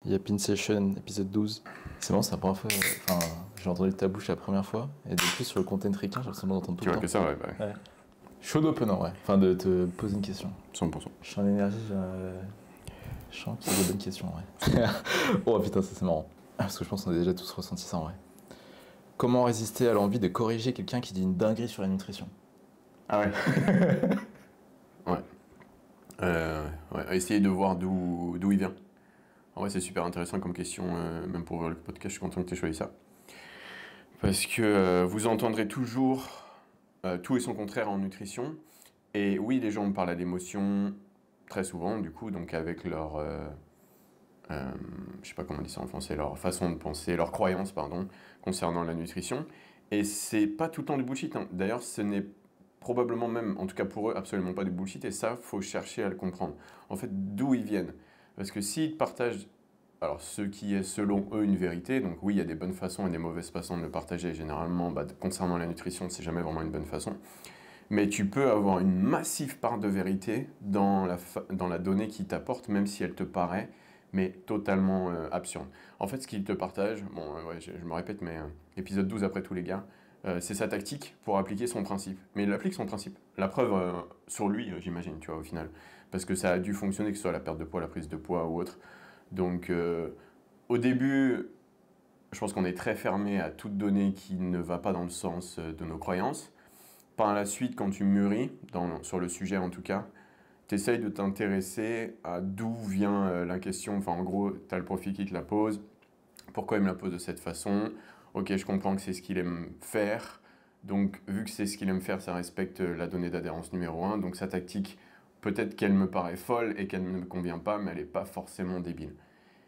Yapin Session, épisode 12. C'est marrant, c'est la première fois. Enfin, j'ai entendu ta bouche la première fois. Et depuis, sur le content ricain, j'ai l'impression d'entendre tout Tu le vois temps. que ça, ouais, bah ouais. Ouais. Chaud d'openant, ouais. Enfin, de te poser une question. 100%. Je suis en énergie, je sens qu'il y a des bonnes questions, ouais. Oh putain, ça c'est marrant. Parce que je pense qu'on a déjà tous ressenti ça, en vrai. Comment résister à l'envie de corriger quelqu'un qui dit une dinguerie sur la nutrition? Ah ouais. Ouais. Ouais. Essayer de voir d'où il vient. En vrai, c'est super intéressant comme question, même pour le podcast, je suis content que tu aies choisi ça. Parce que vous entendrez toujours tout et son contraire en nutrition. Et oui, les gens parlent à l'émotion très souvent, du coup, donc avec leur... je sais pas comment on dit ça en français, leur façon de penser, leur croyance, pardon, concernant la nutrition. Et c'est pas tout le temps du bullshit, hein. D'ailleurs, ce n'est probablement même, en tout cas pour eux, absolument pas du bullshit, et ça, faut chercher à le comprendre. En fait, d'où ils viennent. Parce que s'ils te partagent, alors ce qui est selon eux une vérité, donc oui, il y a des bonnes façons et des mauvaises façons de le partager, généralement, concernant la nutrition, c'est jamais vraiment une bonne façon. Mais tu peux avoir une massive part de vérité dans la donnée qu'ils t'apportent, même si elle te paraît mais totalement absurde. En fait, ce qu'il te partage, bon, ouais, je me répète, mais épisode 12 après tous les gars, c'est sa tactique pour appliquer son principe. Mais il applique son principe. La preuve sur lui, j'imagine, tu vois, au final. Parce que ça a dû fonctionner, que ce soit la perte de poids, la prise de poids ou autre. Donc, au début, je pense qu'on est très fermé à toute donnée qui ne va pas dans le sens de nos croyances. Par la suite, quand tu mûris, sur le sujet en tout cas, tu essayes de t'intéresser à d'où vient la question. Enfin, en gros, tu as le profil qui te la pose. Pourquoi il me la pose de cette façon? Ok, je comprends que c'est ce qu'il aime faire. Donc, vu que c'est ce qu'il aime faire, ça respecte la donnée d'adhérence numéro 1. Donc, sa tactique, peut-être qu'elle me paraît folle et qu'elle ne me convient pas, mais elle n'est pas forcément débile.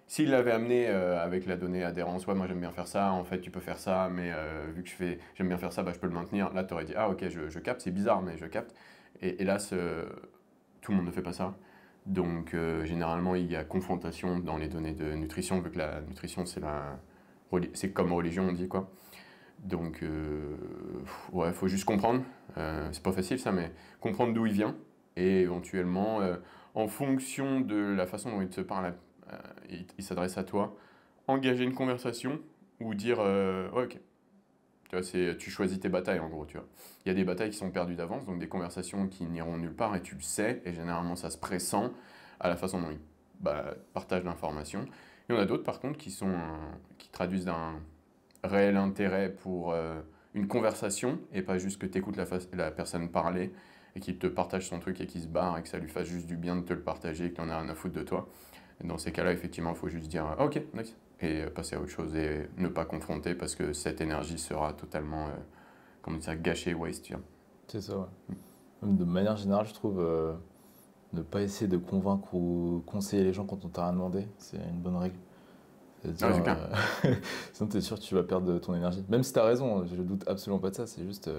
S'il l'avait amené avec la donnée adhérence, ouais, moi j'aime bien faire ça, en fait tu peux faire ça, mais vu que j'aime bien faire ça, bah, je peux le maintenir. Là, tu aurais dit, ah ok, je capte, c'est bizarre, mais je capte. Et là, tout le monde ne fait pas ça. Donc généralement, il y a confrontation dans les données de nutrition, vu que la nutrition, c'est comme religion, on dit quoi. Donc, ouais, faut juste comprendre. C'est pas facile ça, mais comprendre d'où il vient. Et éventuellement, en fonction de la façon dont il te parle, il s'adresse à toi, engager une conversation ou dire ouais, ok. Tu vois, tu choisis tes batailles en gros, tu vois. Il y a des batailles qui sont perdues d'avance, donc des conversations qui n'iront nulle part et tu le sais, et généralement ça se pressent à la façon dont ils partagent l'information. Il y en a d'autres par contre qui traduisent d'un réel intérêt pour une conversation et pas juste que tu écoutes la personne parler et qu'il te partage son truc et qu'il se barre et que ça lui fasse juste du bien de te le partager et qu'il en a rien à foutre de toi. Et dans ces cas-là, effectivement, il faut juste dire ah, ok, nice, et passer à autre chose et ne pas confronter parce que cette énergie sera totalement comment dire, gâchée, waste. Tu vois. C'est ça, ouais. Même de manière générale, je trouve ne pas essayer de convaincre ou conseiller les gens quand on t'a rien demandé, c'est une bonne règle. C'est-à-dire, c'est clair. sinon t'es sûr que tu vas perdre ton énergie. Même si t'as raison, je doute absolument pas de ça, c'est juste...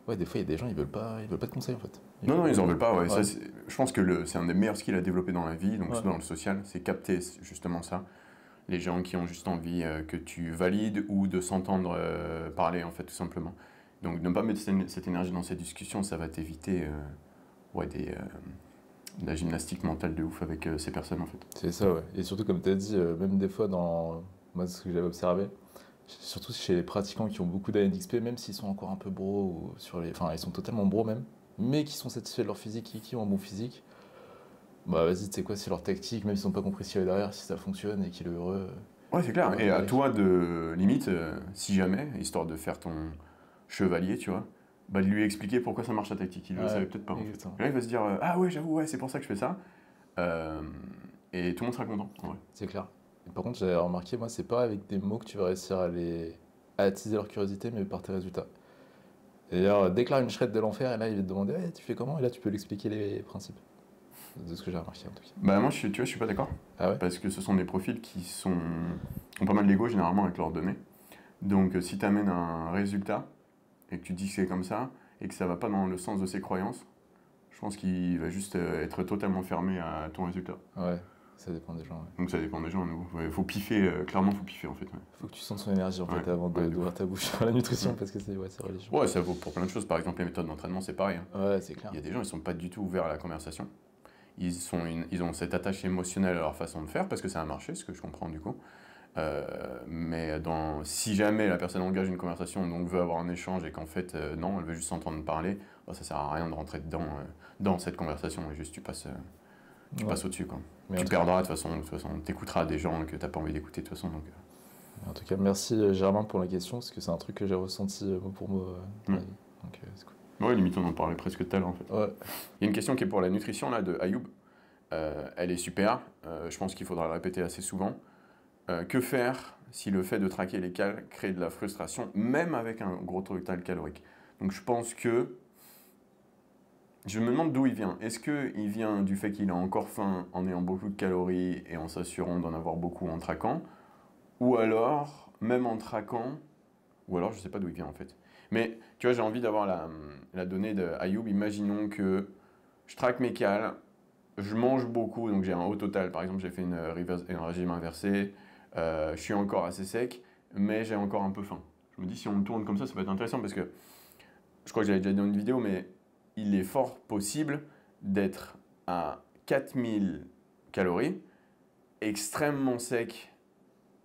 Ouais, des fois, il y a des gens, ils veulent pas de conseils, en fait. Non, ils en veulent pas, ouais. Ouais. Ça, je pense que c'est un des meilleurs skills à développer dans la vie, donc Ouais. dans le social, c'est capter justement ça. Les gens qui ont juste envie que tu valides ou de s'entendre parler, en fait, tout simplement. Donc, ne pas mettre cette énergie dans ces discussions, ça va t'éviter de la gymnastique mentale de ouf avec ces personnes, en fait. C'est ça, ouais. Et surtout, comme tu as dit, même des fois, dans moi, ce que j'avais observé, surtout chez les pratiquants qui ont beaucoup d'années d'XP, même s'ils sont encore un peu bros, ou enfin, ils sont totalement bros même, mais qui sont satisfaits de leur physique, qui ont un bon physique, bah vas-y, tu sais quoi, c'est leur tactique, même s'ils n'ont pas compris ce qu'il y avait derrière, si ça fonctionne et qu'il est heureux. Ouais, c'est clair. Et à toi de, limite, si jamais, histoire de faire ton chevalier, tu vois, de lui expliquer pourquoi ça marche ta tactique. Il ne le savait peut-être pas. En fait. Et là, il va se dire ah ouais, j'avoue, ouais, c'est pour ça que je fais ça. Et tout le monde sera content. Ouais. C'est clair. Et par contre, j'avais remarqué, moi, c'est pas avec des mots que tu vas réussir à attiser leur curiosité, mais par tes résultats. Et d'ailleurs, déclare une shred de l'enfer, et là, il va te demander tu fais comment? Et là, tu peux l'expliquer les principes. De ce que j'ai remarqué, en tout cas. Bah, moi, tu vois, je suis pas d'accord. Ah ouais? Parce que ce sont des profils qui ont pas mal d'ego, généralement, avec leurs données. Donc, si tu amènes un résultat, et que tu dis que c'est comme ça, et que ça va pas dans le sens de ses croyances, je pense qu'il va juste être totalement fermé à ton résultat. Ouais, ça dépend des gens. Ouais. Donc ça dépend des gens, il faut piffer, clairement faut piffer en fait. Ouais. Faut que tu sentes son énergie en fait avant d'ouvrir ta bouche sur la nutrition parce que c'est religieux. Ouais, ça vaut pour plein de choses, par exemple les méthodes d'entraînement c'est pareil. Hein. Ouais, c'est clair. Il y a des gens, ils sont pas du tout ouverts à la conversation. ils ont cette attache émotionnelle à leur façon de faire parce que ça a marché, ce que je comprends du coup. Mais si jamais la personne engage une conversation, donc veut avoir un échange et qu'en fait non, elle veut juste s'entendre parler, bah, ça sert à rien de rentrer dedans dans cette conversation et juste tu passes au-dessus quoi. Tu perdras de toute façon, t'écouteras des gens que t'as pas envie d'écouter de toute façon. Donc, En tout cas, merci Germain pour la question, parce que c'est un truc que j'ai ressenti mot pour mot dans la vie. Donc c'est cool. Ouais, limite on en parlait presque tout à l'heure en fait. Ouais. Il y a une question qui est pour la nutrition là de Ayoub. Elle est super, je pense qu'il faudra la répéter assez souvent. Que faire si le fait de traquer les cales crée de la frustration, même avec un gros total calorique? Donc je pense que... Je me demande d'où il vient. Est-ce qu'il vient du fait qu'il a encore faim en ayant beaucoup de calories et en s'assurant d'en avoir beaucoup en traquant? Ou alors, même en traquant... Ou alors, je ne sais pas d'où il vient en fait. Mais tu vois, j'ai envie d'avoir la donnée de Ayoub. Imaginons que je traque mes cales, je mange beaucoup, donc j'ai un haut total. Par exemple, j'ai fait un régime inversé, je suis encore assez sec, mais j'ai encore un peu faim. Je me dis, si on le tourne comme ça peut être intéressant parce que je crois que j'avais déjà dit dans une vidéo, mais il est fort possible d'être à 4000 calories, extrêmement sec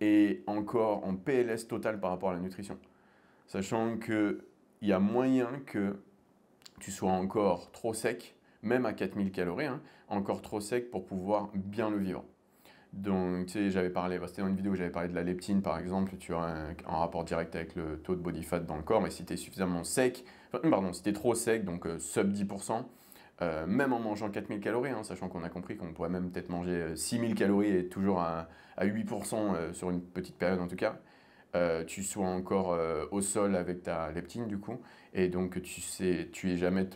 et encore en PLS total par rapport à la nutrition. Sachant qu'il y a moyen que tu sois encore trop sec, même à 4000 calories, hein, encore trop sec pour pouvoir bien le vivre. Donc, tu sais, j'avais parlé, c'était dans une vidéo où j'avais parlé de la leptine, par exemple, tu as un rapport direct avec le taux de body fat dans le corps, mais si tu es suffisamment sec, si tu es trop sec, donc sub 10%, même en mangeant 4000 calories, hein, sachant qu'on a compris qu'on pourrait même peut-être manger 6000 calories et toujours à 8% sur une petite période en tout cas, tu sois encore au sol avec ta leptine du coup, et donc tu es jamais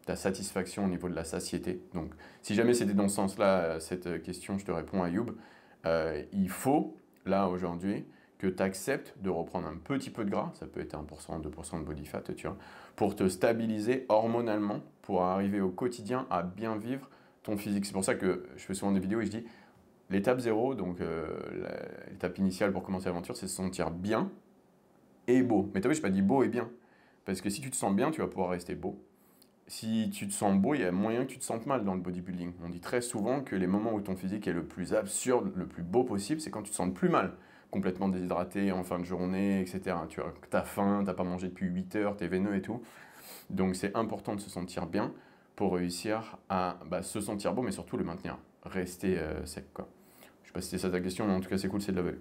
ta satisfaction au niveau de la satiété. Donc si jamais c'était dans ce sens-là, cette question, je te réponds à Youb, il faut, là aujourd'hui, que tu acceptes de reprendre un petit peu de gras, ça peut être 1%, 2% de body fat, tu vois, pour te stabiliser hormonalement, pour arriver au quotidien à bien vivre ton physique. C'est pour ça que je fais souvent des vidéos et je dis, l'étape 0, donc l'étape initiale pour commencer l'aventure, c'est se sentir bien et beau. Mais t'as vu, je n'ai pas dit beau et bien. Parce que si tu te sens bien, tu vas pouvoir rester beau. Si tu te sens beau, il y a moyen que tu te sentes mal dans le bodybuilding. On dit très souvent que les moments où ton physique est le plus absurde, le plus beau possible, c'est quand tu te sens plus mal. Complètement déshydraté en fin de journée, etc. Tu as faim, tu n'as pas mangé depuis 8 heures, tu es veineux et tout. Donc c'est important de se sentir bien pour réussir à se sentir beau, mais surtout le maintenir. Rester sec, quoi. Je sais pas si c'était ça ta question, mais en tout cas, c'est cool, c'est de la value.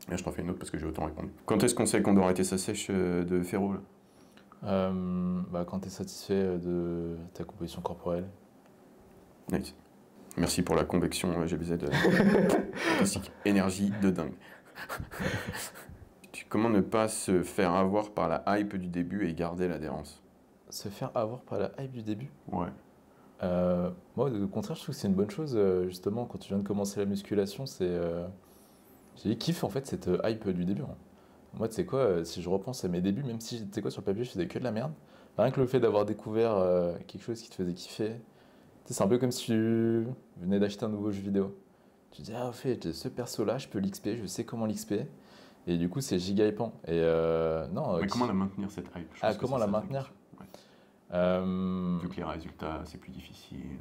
Et je t'en fais une autre parce que j'ai autant répondu. Quand est-ce qu'on sait qu'on doit arrêter sa sèche de Féro là quand tu es satisfait de ta composition corporelle. Nice. Merci pour la convection GBZ. Fantastique. Énergie de dingue. Comment ne pas se faire avoir par la hype du début et garder l'adhérence? Se faire avoir par la hype du début? Ouais. Moi, au contraire, je trouve que c'est une bonne chose, justement, quand tu viens de commencer la musculation, j'ai kiffé en fait cette hype du début. Hein. Moi, tu sais quoi, si je repense à mes débuts, même si, tu sais quoi, sur le papier, je faisais que de la merde, rien que le fait d'avoir découvert quelque chose qui te faisait kiffer, tu sais, c'est un peu comme si tu venais d'acheter un nouveau jeu vidéo. Tu te dis, ah, en fait, ce perso-là, je peux l'XP, je sais comment l'XP, et du coup, c'est giga hypant. Et non. Mais comment la maintenir cette hype? Comment la maintenir? Vu que les résultats, c'est plus difficile,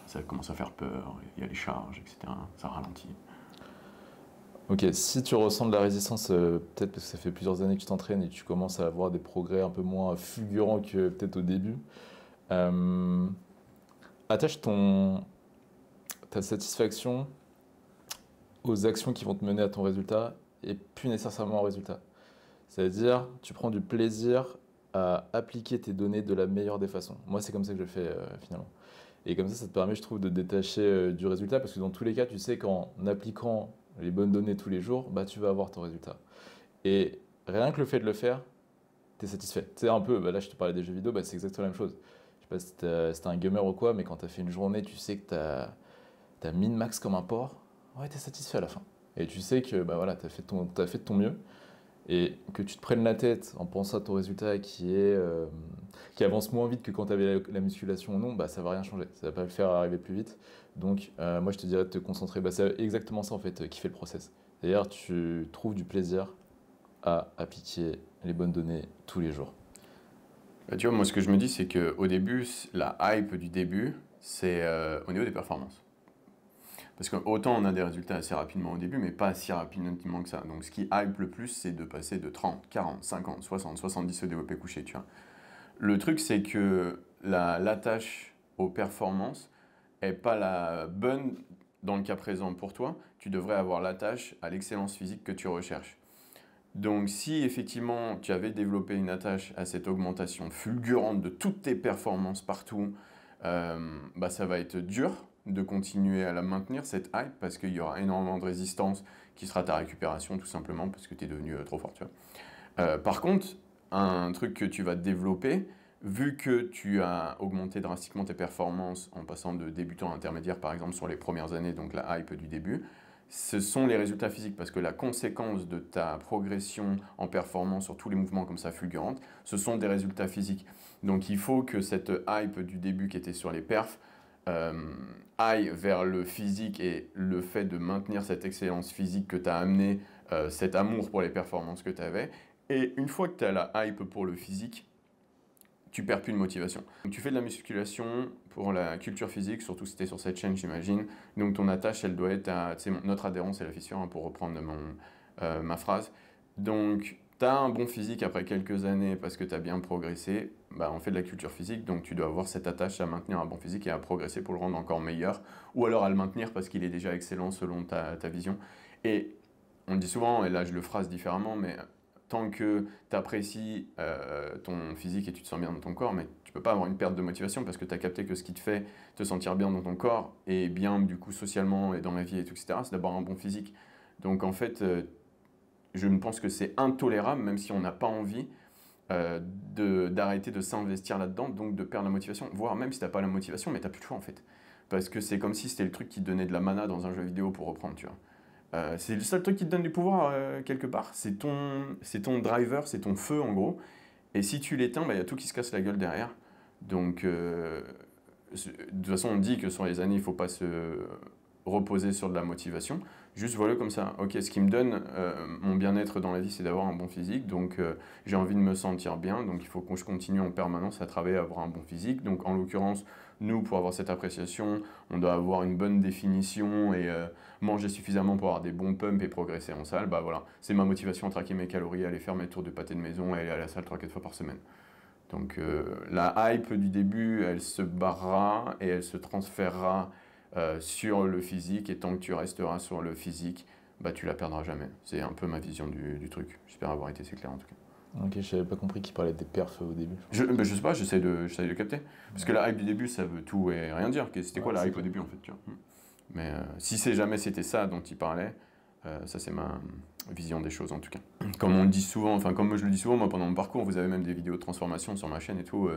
ça commence à faire peur, il y a les charges, etc. Ça ralentit. Ok, si tu ressens de la résistance, peut-être parce que ça fait plusieurs années que tu t'entraînes et que tu commences à avoir des progrès un peu moins fulgurants que peut-être au début, attache ta satisfaction aux actions qui vont te mener à ton résultat et plus nécessairement au résultat. C'est-à-dire, tu prends du plaisir à appliquer tes données de la meilleure des façons. Moi, c'est comme ça que je le fais finalement. Et comme ça te permet, je trouve, de te détacher du résultat parce que dans tous les cas, tu sais qu'en appliquant les bonnes données tous les jours, tu vas avoir ton résultat. Et rien que le fait de le faire, tu es satisfait. Tu sais, un peu, là je te parlais des jeux vidéo, c'est exactement la même chose. Je sais pas si t'es un gamer ou quoi, mais quand tu as fait une journée, tu sais que tu as min-max comme un porc, ouais, tu es satisfait à la fin. Et tu sais que voilà, tu as fait de ton mieux. Et que tu te prennes la tête en pensant à ton résultat qui avance moins vite que quand tu avais la musculation ou non, ça va rien changer. Ça va pas le faire arriver plus vite. Donc moi je te dirais de te concentrer. C'est exactement ça en fait qui fait le process. D'ailleurs tu trouves du plaisir à appliquer les bonnes données tous les jours. Tu vois, moi ce que je me dis c'est qu'au début, la hype du début, c'est au niveau des performances. Parce que autant on a des résultats assez rapidement au début, mais pas si rapidement que ça. Donc ce qui hype le plus, c'est de passer de 30, 40, 50, 60, 70 au développé couché, tu vois. Le truc, c'est que l'attache aux performances n'est pas la bonne dans le cas présent pour toi. Tu devrais avoir l'attache à l'excellence physique que tu recherches. Donc si effectivement tu avais développé une attache à cette augmentation fulgurante de toutes tes performances partout, bah ça va être dur de continuer à la maintenir, cette hype, parce qu'il y aura énormément de résistance qui sera ta récupération tout simplement parce que tu es devenu trop fort. Tu vois. Par contre, un truc que tu vas développer, vu que tu as augmenté drastiquement tes performances en passant de débutant à intermédiaire par exemple sur les premières années, donc la hype du début, ce sont les résultats physiques, parce que la conséquence de ta progression en performance sur tous les mouvements comme ça fulgurantes, ce sont des résultats physiques. Donc il faut que cette hype du début qui était sur les perfs aille vers le physique et le fait de maintenir cette excellence physique que tu as amené, cet amour pour les performances que tu avais. Et une fois que tu as la hype pour le physique, tu perds plus de motivation. Donc, tu fais de la musculation pour la culture physique, surtout si tu es sur cette chaîne, j'imagine. Donc ton attache, elle doit être à, notre adhérence et la fissure, hein, pour reprendre ma phrase. Donc tu as un bon physique après quelques années parce que tu as bien progressé. Bah, on fait de la culture physique, donc tu dois avoir cette attache à maintenir un bon physique et à progresser pour le rendre encore meilleur. Ou alors à le maintenir parce qu'il est déjà excellent selon ta vision. Et on dit souvent, et là je le phrase différemment, mais tant que tu apprécies ton physique et tu te sens bien dans ton corps, mais tu peux pas avoir une perte de motivation parce que tu as capté que ce qui te fait te sentir bien dans ton corps et bien du coup socialement et dans la vie et tout, etc., c'est d'avoir un bon physique. Donc en fait, je ne pense que c'est intolérable, même si on n'a pas envie, d'arrêter de s'investir là-dedans, donc de perdre la motivation, voire même si tu n'as pas la motivation, mais tu n'as plus de choix en fait. Parce que c'est comme si c'était le truc qui te donnait de la mana dans un jeu vidéo pour reprendre, tu vois. C'est le seul truc qui te donne du pouvoir quelque part, c'est ton driver, c'est ton feu en gros. Et si tu l'éteins, il y a tout qui se casse la gueule derrière. Donc, de toute façon, on dit que sur les années, il ne faut pas se reposer sur de la motivation. Juste voilà comme ça. Ok, ce qui me donne mon bien-être dans la vie, c'est d'avoir un bon physique. Donc, j'ai envie de me sentir bien. Donc, il faut que je continue en permanence à travailler à avoir un bon physique. Donc, en l'occurrence, nous, pour avoir cette appréciation, on doit avoir une bonne définition et manger suffisamment pour avoir des bons pumps et progresser en salle. Bah voilà, c'est ma motivation à traquer mes calories, aller faire mes tours de pâté de maison et aller à la salle 3-4 fois par semaine. Donc la hype du début, elle se barrera et elle se transférera sur le physique. Et tant que tu resteras sur le physique, bah tu la perdras jamais. C'est un peu ma vision du truc. J'espère avoir été assez clair en tout cas. Ok, je n'avais pas compris qu'il parlait des perfs au début. Je sais pas, j'essaie de capter. Parce que la hype du début, ça veut tout et rien dire. C'était quoi la hype au début en fait, tu vois. Mais si jamais c'était ça dont il parlait, ça c'est ma vision des choses en tout cas. Comme on le dit souvent, enfin comme je le dis souvent, moi pendant mon parcours, vous avez même des vidéos de transformation sur ma chaîne et tout.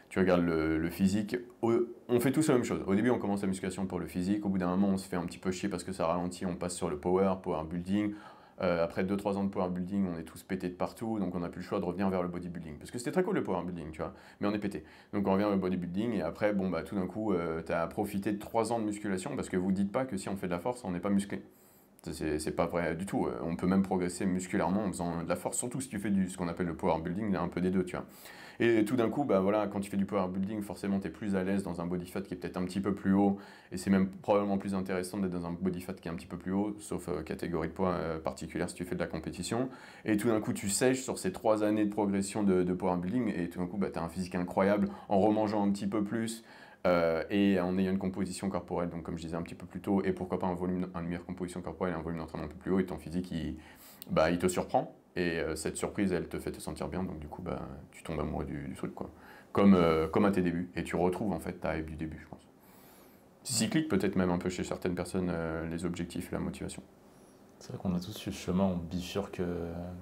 Tu regardes le physique, on fait tous la même chose. Au début, on commence la musculation pour le physique. Au bout d'un moment, on se fait un petit peu chier parce que ça ralentit. On passe sur le power building. Après 2-3 ans de power building, on est tous pétés de partout, donc on n'a plus le choix de revenir vers le bodybuilding. Parce que c'était très cool le power building, tu vois, mais on est pété. Donc on revient au bodybuilding et après, bon bah tout d'un coup, tu as profité de 3 ans de musculation parce que vous dites pas que si on fait de la force, on n'est pas musclé. C'est pas vrai du tout. On peut même progresser musculairement en faisant de la force, surtout si tu fais ce qu'on appelle le power building, il y a un peu des deux, tu vois. Et tout d'un coup, bah voilà, quand tu fais du power building, forcément, tu es plus à l'aise dans un body fat qui est peut-être un petit peu plus haut. Et c'est même probablement plus intéressant d'être dans un body fat qui est un petit peu plus haut, sauf catégorie de poids particulière si tu fais de la compétition. Et tout d'un coup, tu sèches sur ces 3 années de progression de power building. Et tout d'un coup, bah, tu as un physique incroyable en remangeant un petit peu plus. Et en ayant une composition corporelle, donc comme je disais un petit peu plus tôt, et pourquoi pas une meilleure composition corporelle et un volume d'entraînement un peu plus haut, et ton physique, il te surprend. Et cette surprise, elle te fait te sentir bien, donc du coup, bah, tu tombes amoureux du truc, quoi. Comme à tes débuts. Et tu retrouves en fait ta hype du début, je pense. Cyclique, peut-être même un peu chez certaines personnes, les objectifs et la motivation. C'est vrai qu'on a tous eu ce chemin, on bifurque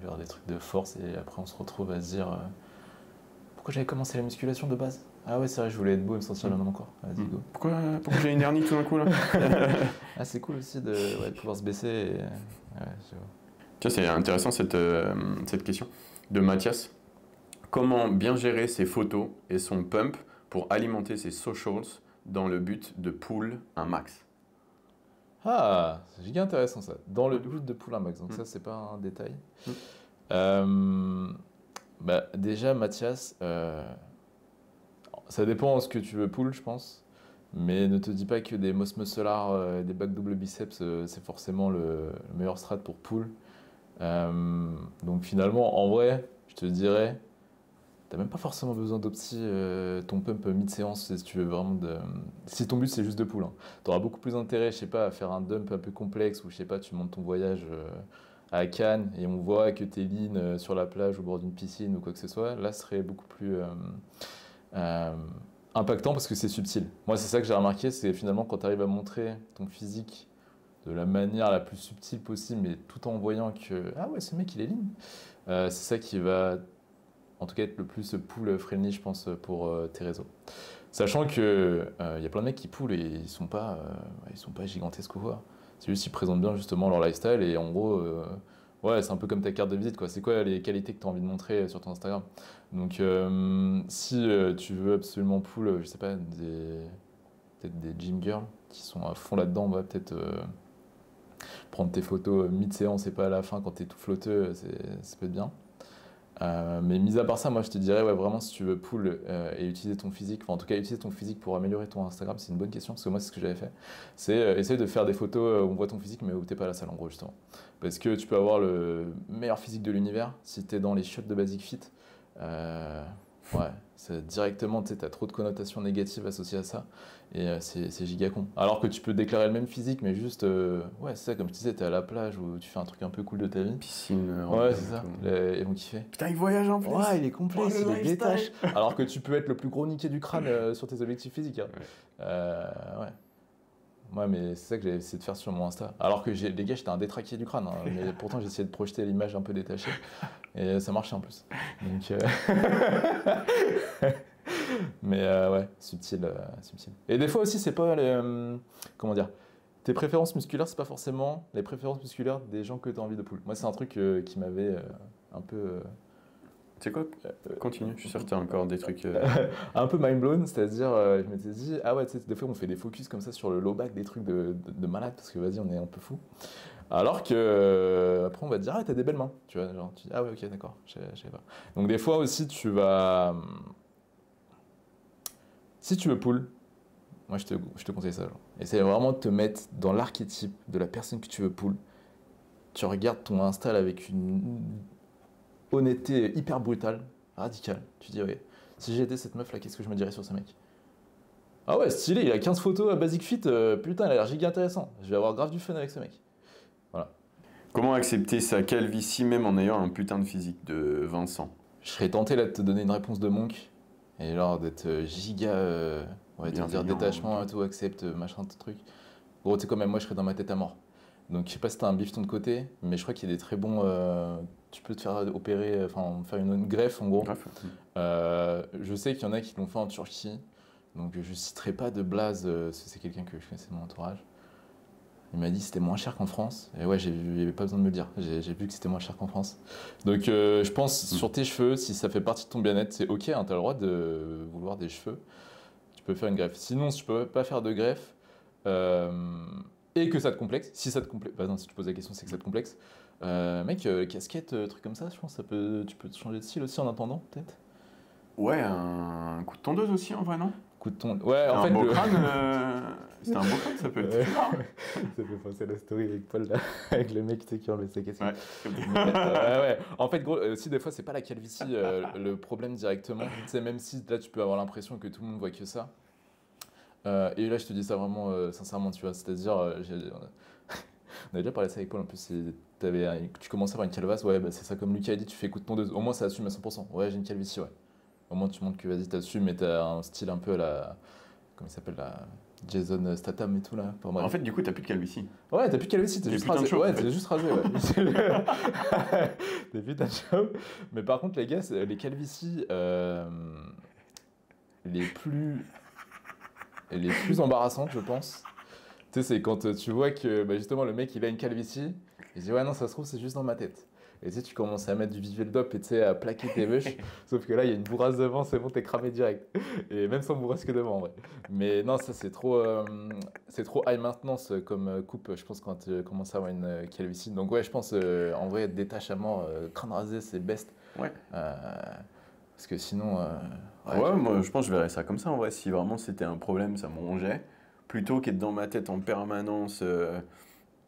vers des trucs de force, et après on se retrouve à se dire pourquoi j'avais commencé la musculation de base? Ah ouais, c'est vrai, je voulais être beau et me sentir bien dans mon corps. Vas-y, go. Pourquoi j'ai une hernie tout d'un coup là? Ah, c'est cool aussi de pouvoir se baisser. Et... Ouais, tiens, c'est intéressant cette question de Mathias. Comment bien gérer ses photos et son pump pour alimenter ses socials dans le but de pull un max? Ah, c'est giga intéressant ça. Dans le but de pull un max, donc ça c'est pas un détail. Bah, déjà Mathias, ça dépend de ce que tu veux pull, je pense. Mais ne te dis pas que des Moss Muscle Art, des back double biceps, c'est forcément le meilleur strat pour pull. Donc finalement, en vrai, je te dirais, t'as même pas forcément besoin d'opti ton pump mid-séance si tu veux vraiment de... Si ton but c'est juste de pull, hein. T'auras beaucoup plus d'intérêt, je sais pas, à faire un dump un peu complexe ou je sais pas, tu montes ton voyage à Cannes et on voit que t'es lean sur la plage au bord d'une piscine ou quoi que ce soit. Là, ce serait beaucoup plus euh, impactant parce que c'est subtil. Moi, c'est ça que j'ai remarqué, c'est finalement quand tu arrives à montrer ton physique de la manière la plus subtile possible, mais tout en voyant que, ah ouais, ce mec, il est lean. C'est ça qui va, en tout cas, être le plus pull friendly, je pense, pour tes réseaux. Sachant que y a plein de mecs qui pull et ils sont pas gigantesques ou quoi. C'est juste qu'ils présentent bien justement leur lifestyle et en gros, ouais, c'est un peu comme ta carte de visite, quoi. C'est quoi les qualités que tu as envie de montrer sur ton Instagram? Donc, si tu veux absolument pull, je sais pas, peut-être des gym girls qui sont à fond là-dedans, on va peut-être prendre tes photos mid-séance et pas à la fin quand t'es tout flotteux, ça peut être bien. Mais mis à part ça, moi je te dirais ouais, vraiment si tu veux pull et utiliser ton physique, enfin en tout cas utiliser ton physique pour améliorer ton Instagram, c'est une bonne question parce que moi c'est ce que j'avais fait. C'est essayer de faire des photos où on voit ton physique mais où t'es pas à la salle en gros justement. Parce que tu peux avoir le meilleur physique de l'univers si t'es dans les shots de Basic Fit. Ouais, c'est directement, tu sais, t'as trop de connotations négatives associées à ça et c'est giga con. Alors que tu peux déclarer le même physique mais juste, ouais c'est ça comme je disais, t'es à la plage ou tu fais un truc un peu cool de ta vie. Piscine, Ouais, c'est ça. Ils vont kiffer. Putain, il voyage en plus. Ouais, il est complexe, Oh, le il est lifestyle. détache. Alors que tu peux être le plus gros niqué du crâne sur tes objectifs physiques, hein. Ouais. Ouais, mais c'est ça que j'ai essayé de faire sur mon Insta. Alors que les gars, j'étais un détraqué du crâne, hein, mais pourtant j'ai essayé de projeter l'image un peu détachée et ça marchait en plus. Donc, mais ouais, subtil, subtil. Et des fois aussi, c'est pas les, comment dire, tes préférences musculaires, c'est pas forcément les préférences musculaires des gens que tu as envie de pull. Moi, c'est un truc qui m'avait un peu Tu sais quoi? Continue, je suis sûr que t'as encore des trucs. un peu mind blown, c'est-à-dire je m'étais dit ah ouais, tu sais, des fois on fait des focus comme ça sur le low back, des trucs de malade parce que vas-y, on est un peu fou. Alors que après on va te dire ah t'as des belles mains, tu vois, genre tu dis ah ouais ok d'accord, je savais pas. Donc des fois aussi tu vas si tu veux pull, moi je te conseille ça, genre. Essaye vraiment de te mettre dans l'archétype de la personne que tu veux pull. Tu regardes ton install avec une honnêteté hyper brutale, radicale. Tu dis ouais, si j'étais cette meuf là, qu'est-ce que je me dirais sur ce mec? Ah ouais, stylé, il a 15 photos à Basic Fit, putain, il a l'air giga intéressant. Je vais avoir grave du fun avec ce mec. Voilà. Comment accepter sa calvitie même en ayant un putain de physique de Vincent? Je serais tenté là de te donner une réponse de monk et genre d'être giga, on va dire Bienveillant, détachement un et tout, accepte, machin, tout truc. Gros, tu sais, quand même, moi je serais dans ma tête à mort. Donc je sais pas si t'as un bifton de côté, mais je crois qu'il y a des très bons. Tu peux te faire opérer, enfin faire une greffe en gros. Bref. Je sais qu'il y en a qui l'ont fait en Turquie, donc je citerai pas de blaze, c'est quelqu'un que je connaissais de mon entourage. Il m'a dit que c'était moins cher qu'en France. Et ouais, il n'y avait pas besoin de me le dire. J'ai vu que c'était moins cher qu'en France. Donc je pense sur tes cheveux, si ça fait partie de ton bien-être, c'est ok, hein, tu as le droit de vouloir des cheveux. Tu peux faire une greffe. Sinon, si tu peux pas faire de greffe euh, et que ça te complexe, si ça te complexe, bah non, si tu poses la question, c'est que ça te complexe. Mec, casquette, truc comme ça, je pense que tu peux te changer de style aussi en attendant, peut-être. Ouais, un coup de tondeuse aussi en vrai, non? Coup de ton. Ouais, en Un fait, beau crâne, c'était un beau crâne, ça peut être. Ça fait penser à la story avec Paul, là, avec le mec tu sais, qui enlève sa casquette. Ouais. Ouais. En fait, gros, aussi, des fois, c'est pas la calvitie le problème directement. Tu sais, même si là, tu peux avoir l'impression que tout le monde voit que ça. Et là, je te dis ça vraiment sincèrement, tu vois. C'est-à-dire, on avait déjà parlé de ça avec Paul en plus. Tu commences à avoir une calvasse, ouais, bah, c'est ça comme Lucas a dit, tu fais coup de tondeuse. Au moins, ça assume à 100%. Ouais, j'ai une calvitie, ouais. Au moins, tu montres que vas-y, t'assumes, mais t'as un style un peu à la. Comment il s'appelle là? Jason Statham et tout là. Enfin, bref. En fait, du coup, t'as plus de calvitie. Ouais, t'as plus de calvitie, t'es T'es juste putain de rasé. chauve, Ouais, en fait. t'es juste rasé, ouais. T'es putain de chauve. Mais par contre, les gars, les calvities les plus embarrassantes, je pense. Tu sais, c'est quand tu vois que bah, justement le mec il a une calvitie, il se dit ouais, non, ça se trouve, c'est juste dans ma tête. Et tu sais, tu commences à mettre du visual dop et tu sais, à plaquer tes bûches. Sauf que là, il y a une bourrasse devant, c'est bon, t'es cramé direct. Et même sans bourrasque devant, en vrai. Mais non, ça, c'est trop high maintenance comme coupe, je pense, quand tu commences à avoir une calvitie. Donc, ouais, je pense, en vrai, détache à mort, crâne rasé, c'est best. Ouais. Euh, Parce que sinon, Ouais, moi je pense que je verrais ça comme ça en vrai. Si vraiment c'était un problème, ça me rongeait. Plutôt qu'être dans ma tête en permanence.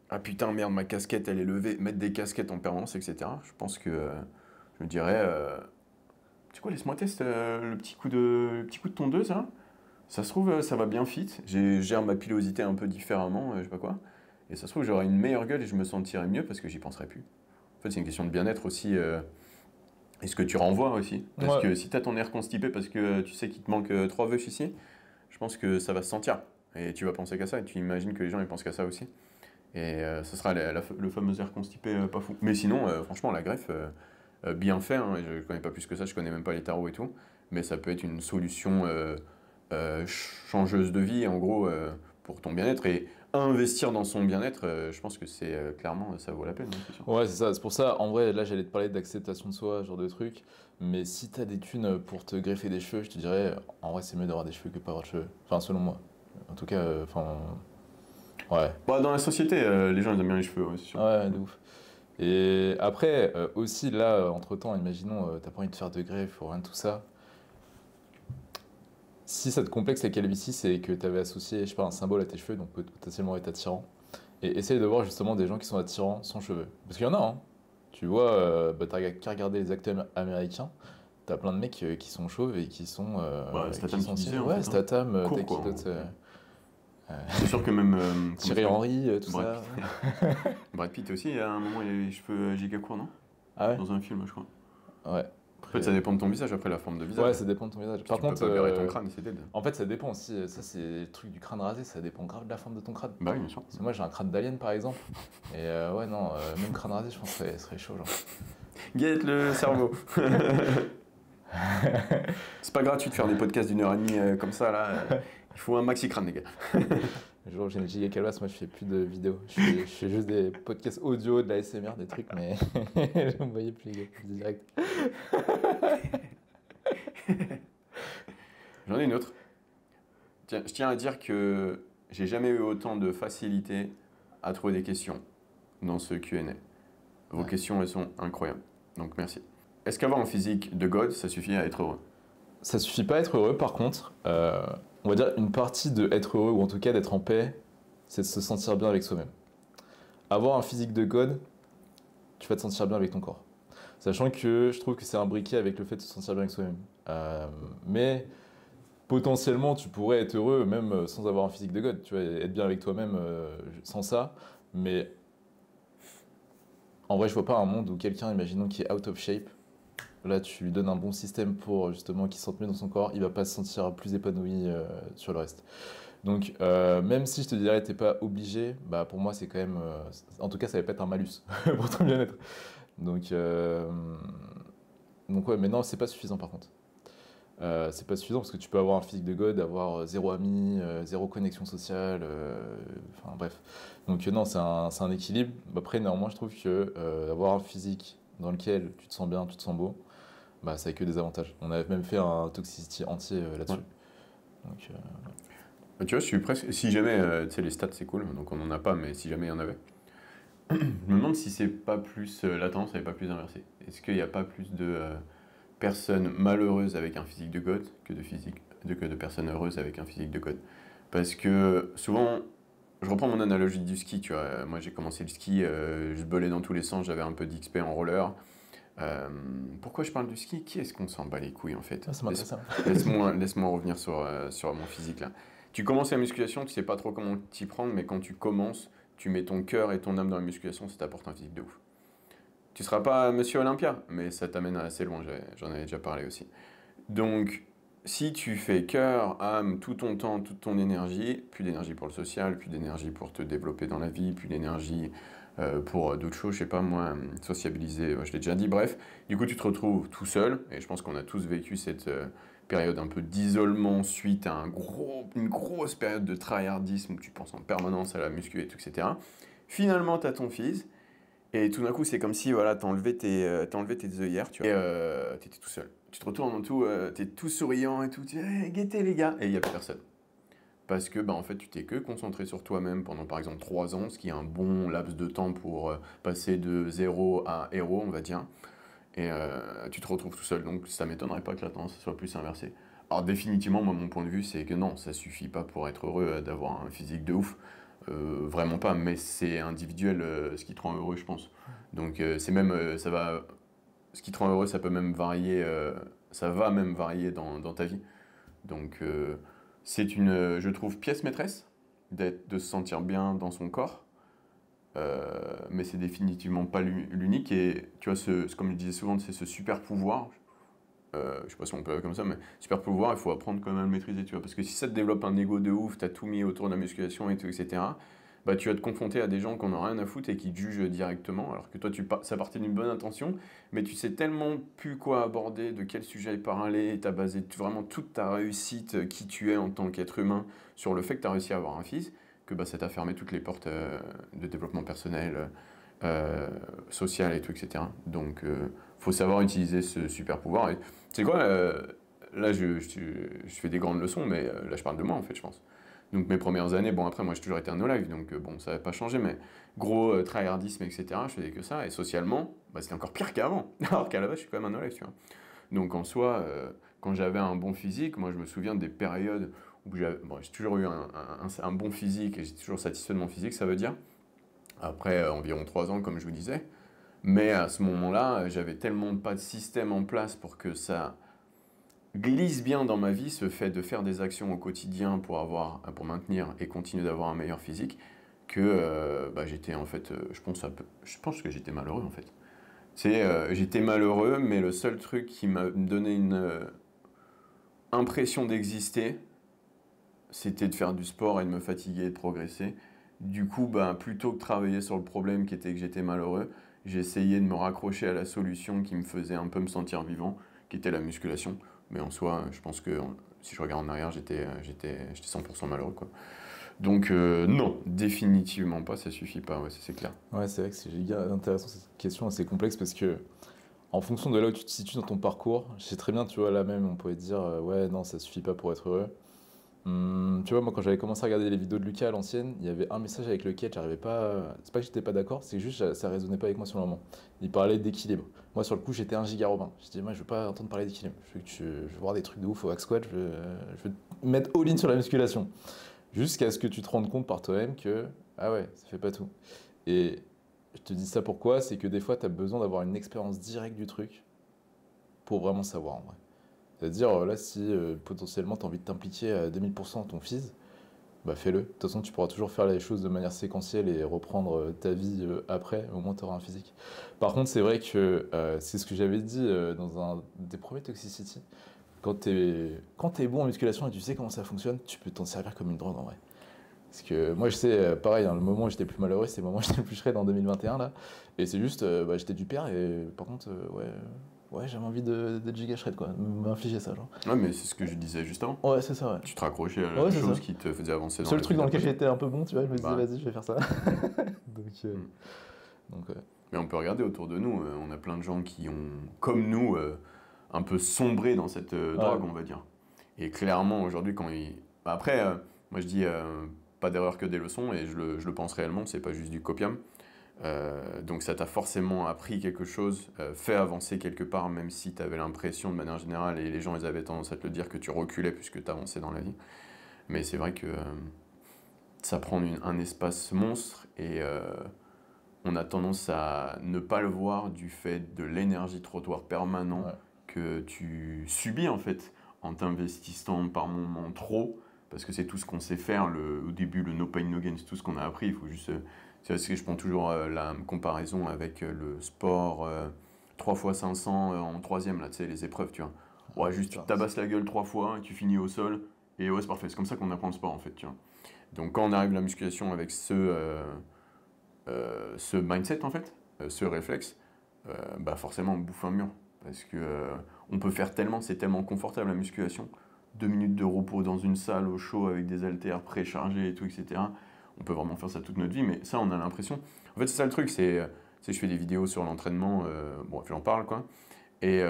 Ah putain, merde, ma casquette elle est levée. Mettre des casquettes en permanence, etc. Je pense que je me dirais. Tu sais quoi, laisse-moi tester le petit coup de tondeuse là. Ça se trouve, ça va bien fit. Je gère ma pilosité un peu différemment, je sais pas quoi. Et ça se trouve, j'aurai une meilleure gueule et je me sentirai mieux parce que j'y penserai plus. En fait, c'est une question de bien-être aussi. Et ce que tu renvoies aussi. Parce ouais, que si tu as ton air constipé parce que tu sais qu'il te manque 3 vœux ici, je pense que ça va se sentir. Et tu vas penser qu'à ça. Et tu imagines que les gens ils pensent qu'à ça aussi. Et ce sera le fameux air constipé pas fou. Mais sinon, franchement, la greffe, bien fait. Hein, et je connais pas plus que ça, je connais même pas les tarots et tout. Mais ça peut être une solution changeuse de vie, en gros, pour ton bien-être. Et investir dans son bien-être, je pense que c'est clairement, ça vaut la peine, hein, c'est sûr. ouais, c'est ça. C'est pour ça, en vrai, là, j'allais te parler d'acceptation de soi, ce genre de truc. Mais si t'as des thunes pour te greffer des cheveux, je te dirais, en vrai, c'est mieux d'avoir des cheveux que pas avoir de cheveux. Enfin, selon moi. En tout cas, enfin, ouais. Bah, dans la société, les gens ils aiment bien les cheveux, ouais, c'est sûr. Ouais, de ouf. Et après, aussi, là, entre-temps, imaginons, t'as pas envie de faire de greffe ou rien de tout ça. Si ça te complexe la calvitie, c'est que t'avais associé, je sais pas, un symbole à tes cheveux, donc peut potentiellement être attirant. Et essaye de voir justement des gens qui sont attirants sans cheveux. Parce qu'il y en a, hein. Tu vois, bah, t'as qu'à regarder les acteurs américains, t'as plein de mecs qui sont chauves et Bah, qui Statham qui sont disait en ouais, fait, hein. Statham, t'as Court qui quoi. d'autre C'est sûr que même. Comment il Thierry s'appelle Henry, tout Brad ça. Pitt. Brad Pitt aussi, à un moment il avait les cheveux giga courts, non? Ah ouais? Dans un film, je crois. Ouais. En fait, ça dépend de ton visage, après la forme de Ouais, visage. ça dépend de ton visage. Puis Par tu peux contre, pas verrer ton crâne, c'est dead. en fait, ça dépend aussi. Ça, c'est le truc du crâne rasé, ça dépend grave de la forme de ton crâne. Bah oui, bien sûr. Parce que moi, j'ai un crâne d'alien, par exemple. Et ouais, non, même crâne rasé, je pense que ce serait chaud, genre. Guette le cerveau. C'est pas gratuit de faire des podcasts d'1 heure et demie comme ça là. Il faut un maxi crâne, les gars. Le jour où j'ai une giga calebasse, moi, je fais plus de vidéos. Je fais juste des podcasts audio, de la SMR, des trucs, mais vous me voyez plus, les gars, plus direct. J'en ai une autre. Tiens, je tiens à dire que j'ai jamais eu autant de facilité à trouver des questions dans ce Q&A. Vos Ouais. questions, elles sont incroyables. Donc merci. Est-ce qu'avoir un physique de God, ça suffit à être heureux? Ça suffit pas à être heureux, par contre. On va dire une partie de être heureux, ou en tout cas d'être en paix, c'est de se sentir bien avec soi-même. Avoir un physique de God, tu vas te sentir bien avec ton corps. Sachant que je trouve que c'est imbriqué avec le fait de se sentir bien avec soi-même. Mais potentiellement, tu pourrais être heureux même sans avoir un physique de God. Tu vois, être bien avec toi-même sans ça. Mais en vrai, je vois pas un monde où quelqu'un, imaginons, qui est out of shape. Là, tu lui donnes un bon système pour justement qu'il se sente mieux dans son corps, il va pas se sentir plus épanoui sur le reste. Donc, même si je te dirais t'es pas obligé, bah pour moi c'est quand même, en tout cas ça va pas être un malus pour ton bien-être. Donc, donc ouais, mais non, c'est pas suffisant par contre. C'est pas suffisant parce que tu peux avoir un physique de God, avoir zéro ami, zéro connexion sociale, enfin bref. Donc non, c'est un équilibre. Après, néanmoins, je trouve que avoir un physique dans lequel tu te sens bien, tu te sens beau, bah ça a que des avantages. On avait même fait un toxicity entier là-dessus. Ouais. Donc, Bah, tu vois, je suis presque. Si jamais, tu sais, les stats c'est cool, donc on en a pas, mais si jamais il y en avait. Je me demande si c'est pas plus. La tendance n'est pas plus inversée. Est-ce qu'il n'y a pas plus de personnes malheureuses avec un physique de God que de personnes heureuses avec un physique de God? Parce que souvent, je reprends mon analogie du ski, tu vois. Moi j'ai commencé le ski, je belais dans tous les sens, j'avais un peu d'XP en roller. Pourquoi je parle du ski? Qui est-ce qu'on s'en bat les couilles en fait? ça m'intéresse. Hein. Laisse-moi revenir sur mon physique là. Tu commences la musculation, tu sais pas trop comment t'y prendre, mais quand tu commences, tu mets ton cœur et ton âme dans la musculation, ça t'apporte un physique de ouf. Tu seras pas Monsieur Olympia, mais ça t'amène assez loin, j'en avais déjà parlé aussi. Donc, si tu fais cœur, âme, tout ton temps, toute ton énergie, plus d'énergie pour le social, plus d'énergie pour te développer dans la vie, plus d'énergie pour d'autres choses, je sais pas moi, sociabiliser, je l'ai déjà dit, bref. Du coup, tu te retrouves tout seul, et je pense qu'on a tous vécu cette période un peu d'isolement suite à une grosse période de tryhardisme où tu penses en permanence à la muscu et tout, etc. Finalement, tu as ton fils, et tout d'un coup, c'est comme si voilà, t'as enlevé tes œillères, tu vois, et t'étais tout seul. Tu te retournes en tout, t'es tout souriant et tout, tu dis hey, guettez les gars, et il n'y a plus personne. Parce que bah, en fait, tu t'es que concentré sur toi-même pendant par exemple 3 ans, ce qui est un bon laps de temps pour passer de zéro à héros, on va dire. et tu te retrouves tout seul. Donc ça m'étonnerait pas que la tendance soit plus inversée. Alors définitivement, moi, mon point de vue, c'est que non, ça suffit pas pour être heureux d'avoir un physique de ouf. Vraiment pas, mais c'est individuel ce qui te rend heureux, je pense. Donc c'est même, ça va, ce qui te rend heureux, ça peut même varier, ça va même varier dans ta vie. Donc c'est une, je trouve, pièce maîtresse de se sentir bien dans son corps. Mais c'est définitivement pas l'unique. Et tu vois, comme je disais souvent, c'est ce super pouvoir. Je sais pas si on peut l'appeler comme ça, mais super pouvoir, il faut apprendre quand même à le maîtriser, tu vois. Parce que si ça te développe un ego de ouf, t'as tout mis autour de la musculation et tout, etc., bah tu vas te confronter à des gens qui en ont rien à foutre et qui te jugent directement, alors que toi, ça partait d'une bonne intention, mais tu sais tellement plus quoi aborder, de quel sujet parler, et t'as basé vraiment toute ta réussite, qui tu es en tant qu'être humain, sur le fait que t'as réussi à avoir un fils, que bah, ça t'a fermé toutes les portes de développement personnel, social et tout, etc. Donc, faut savoir utiliser ce super pouvoir. Et c'est quoi là, je fais des grandes leçons, mais là, je parle de moi, en fait, je pense. Donc, mes premières années, bon, après, moi, j'ai toujours été un no-life, donc bon, ça n'avait pas changé, mais gros tryhardisme, etc., je faisais que ça. Et socialement, bah, c'était encore pire qu'avant. Alors qu'à la base, je suis quand même un no-life, tu vois. Donc, en soi, quand j'avais un bon physique, moi, je me souviens des périodes où j'ai toujours eu un bon physique et j'étais toujours satisfait de mon physique, ça veut dire. Après environ 3 ans, comme je vous disais. Mais à ce moment-là, j'avais tellement pas de système en place pour que ça glisse bien dans ma vie, ce fait de faire des actions au quotidien pour maintenir et continuer d'avoir un meilleur physique, que bah, j'étais en fait, je pense que j'étais malheureux en fait. J'étais malheureux, mais le seul truc qui m'a donné une impression d'exister, c'était de faire du sport et de me fatiguer et de progresser. Du coup, bah, plutôt que de travailler sur le problème qui était que j'étais malheureux, j'ai essayé de me raccrocher à la solution qui me faisait un peu me sentir vivant, qui était la musculation. Mais en soi, je pense que si je regarde en arrière, j'étais 100% malheureux, quoi. Donc non, définitivement pas, ça suffit pas, ouais, c'est clair. Ouais, c'est vrai que c'est giga intéressant cette question, assez complexe parce que en fonction de là où tu te situes dans ton parcours, je sais très bien, tu vois, là même, on pourrait te dire, ouais, non, ça suffit pas pour être heureux. Tu vois, moi, quand j'avais commencé à regarder les vidéos de Lucas à l'ancienne, il y avait un message avec lequel j'arrivais pas. C'est pas que j'étais pas d'accord, c'est juste ça résonnait pas avec moi sur le moment. Il parlait d'équilibre. Moi, sur le coup, j'étais un giga Robin. Je dis, moi, je veux pas entendre parler d'équilibre. Je veux voir des trucs de ouf au hack squat. Je veux mettre all-in sur la musculation. Jusqu'à ce que tu te rendes compte par toi-même que, ah ouais, ça fait pas tout. Et je te dis ça pourquoi? C'est que des fois, tu as besoin d'avoir une expérience directe du truc pour vraiment savoir en vrai. C'est-à-dire, là, si potentiellement tu as envie de t'impliquer à 2000% dans ton fils, bah fais-le. De toute façon, tu pourras toujours faire les choses de manière séquentielle et reprendre ta vie après, au moins tu auras un physique. Par contre, c'est vrai que c'est ce que j'avais dit dans un des premiers Toxicity. Quand t'es bon en musculation et tu sais comment ça fonctionne, tu peux t'en servir comme une drogue en vrai. Parce que moi, je sais, pareil, hein, le moment où j'étais le plus malheureux, c'est le moment où j'étais le plus shred en 2021 là. Et c'est juste, bah, j'étais du père et par contre, ouais, j'avais envie d'être giga shred quoi, m'infliger ça genre. Ouais, mais c'est ce que je disais juste avant. Ouais, c'est ça, ouais. Tu te raccrochais à Ouais, la c'est chose ça. qui te faisait avancer dans Seul la truc vie dans lequel d'après. j'étais un peu bon, tu vois, je me disais, Bah, vas-y, je vais faire ça. Donc, hmm. ouais. Mais on peut regarder autour de nous, on a plein de gens qui ont, comme nous, un peu sombré dans cette drogue, Ouais. on va dire. Et clairement, aujourd'hui, quand ils... Bah, après, moi je dis pas d'erreur que des leçons, et je le pense réellement, c'est pas juste du copium. Donc ça t'a forcément appris quelque chose, fait avancer quelque part, même si tu avais l'impression de manière générale, et les gens ils avaient tendance à te le dire, que tu reculais puisque tu avançais dans la vie. Mais c'est vrai que ça prend un espace monstre, et on a tendance à ne pas le voir du fait de l'énergie trottoir permanent Ouais. que tu subis en fait en t'investissant par moments trop, parce que c'est tout ce qu'on sait faire, au début le no pain no gain, c'est tout ce qu'on a appris, il faut juste... c'est parce que je prends toujours la comparaison avec le sport 3 fois 500 en troisième, là, tu sais, les épreuves, tu vois. Ouais, juste tu Putain, te tabasses la gueule 3 fois, et tu finis au sol, et ouais, c'est parfait, c'est comme ça qu'on apprend le sport en fait, tu vois. Donc quand on arrive à la musculation avec ce mindset en fait, ce réflexe, bah forcément on bouffe un mur. Parce que on peut faire tellement, c'est tellement confortable la musculation. 2 minutes de repos dans une salle au chaud avec des haltères préchargés et tout, etc. On peut vraiment faire ça toute notre vie, mais ça on a l'impression. En fait c'est ça le truc, je fais des vidéos sur l'entraînement, bon j'en parle quoi, et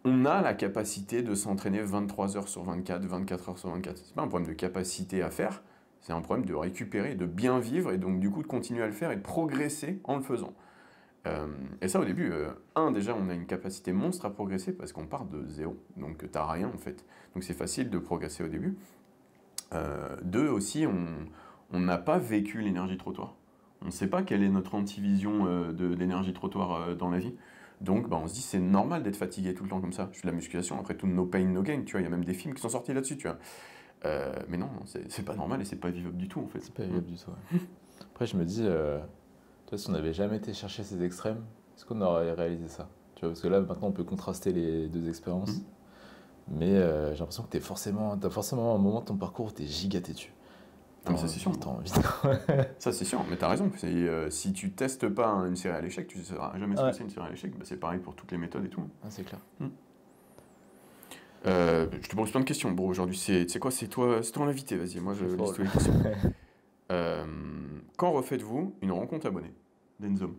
on a la capacité de s'entraîner 23 heures sur 24, 24 heures sur 24. C'est pas un problème de capacité à faire, c'est un problème de récupérer, de bien vivre, et donc du coup de continuer à le faire et de progresser en le faisant. Et ça, au début, déjà, on a une capacité monstre à progresser parce qu'on part de zéro. Donc, t'as rien, en fait. Donc, c'est facile de progresser au début. Deux, aussi, on n'a pas vécu l'énergie trottoir. On ne sait pas quelle est notre antivision de l'énergie trottoir dans la vie. Donc, bah, on se dit, c'est normal d'être fatigué tout le temps comme ça. Je fais de la musculation, après tout, no pain, no gain. Tu vois, il y a même des films qui sont sortis là-dessus, tu vois. Mais non, c'est pas normal et c'est pas vivable du tout, en fait. C'est pas vivable du tout. Ouais. Après, je me dis, toi, si on n'avait jamais été chercher ces extrêmes, est-ce qu'on aurait réalisé ça? Tu vois, parce que là, maintenant, on peut contraster les deux expériences. Mhm. Mais j'ai l'impression que t'as forcément un moment de ton parcours où t'es giga têtu. Ah, mais ça, c'est sûr. Ça, c'est sûr, mais t'as raison. Si tu testes pas une série à l'échec, tu ne sauras jamais ce que c'est une série à l'échec. Bah, c'est pareil pour toutes les méthodes et tout. Ah, c'est clair. Je te pose plein de questions. Bon, aujourd'hui, c'est quoi? C'est toi l'invité, vas-y. Moi, je liste toutes les questions. Quand refaites-vous une rencontre abonnée d'Enzom?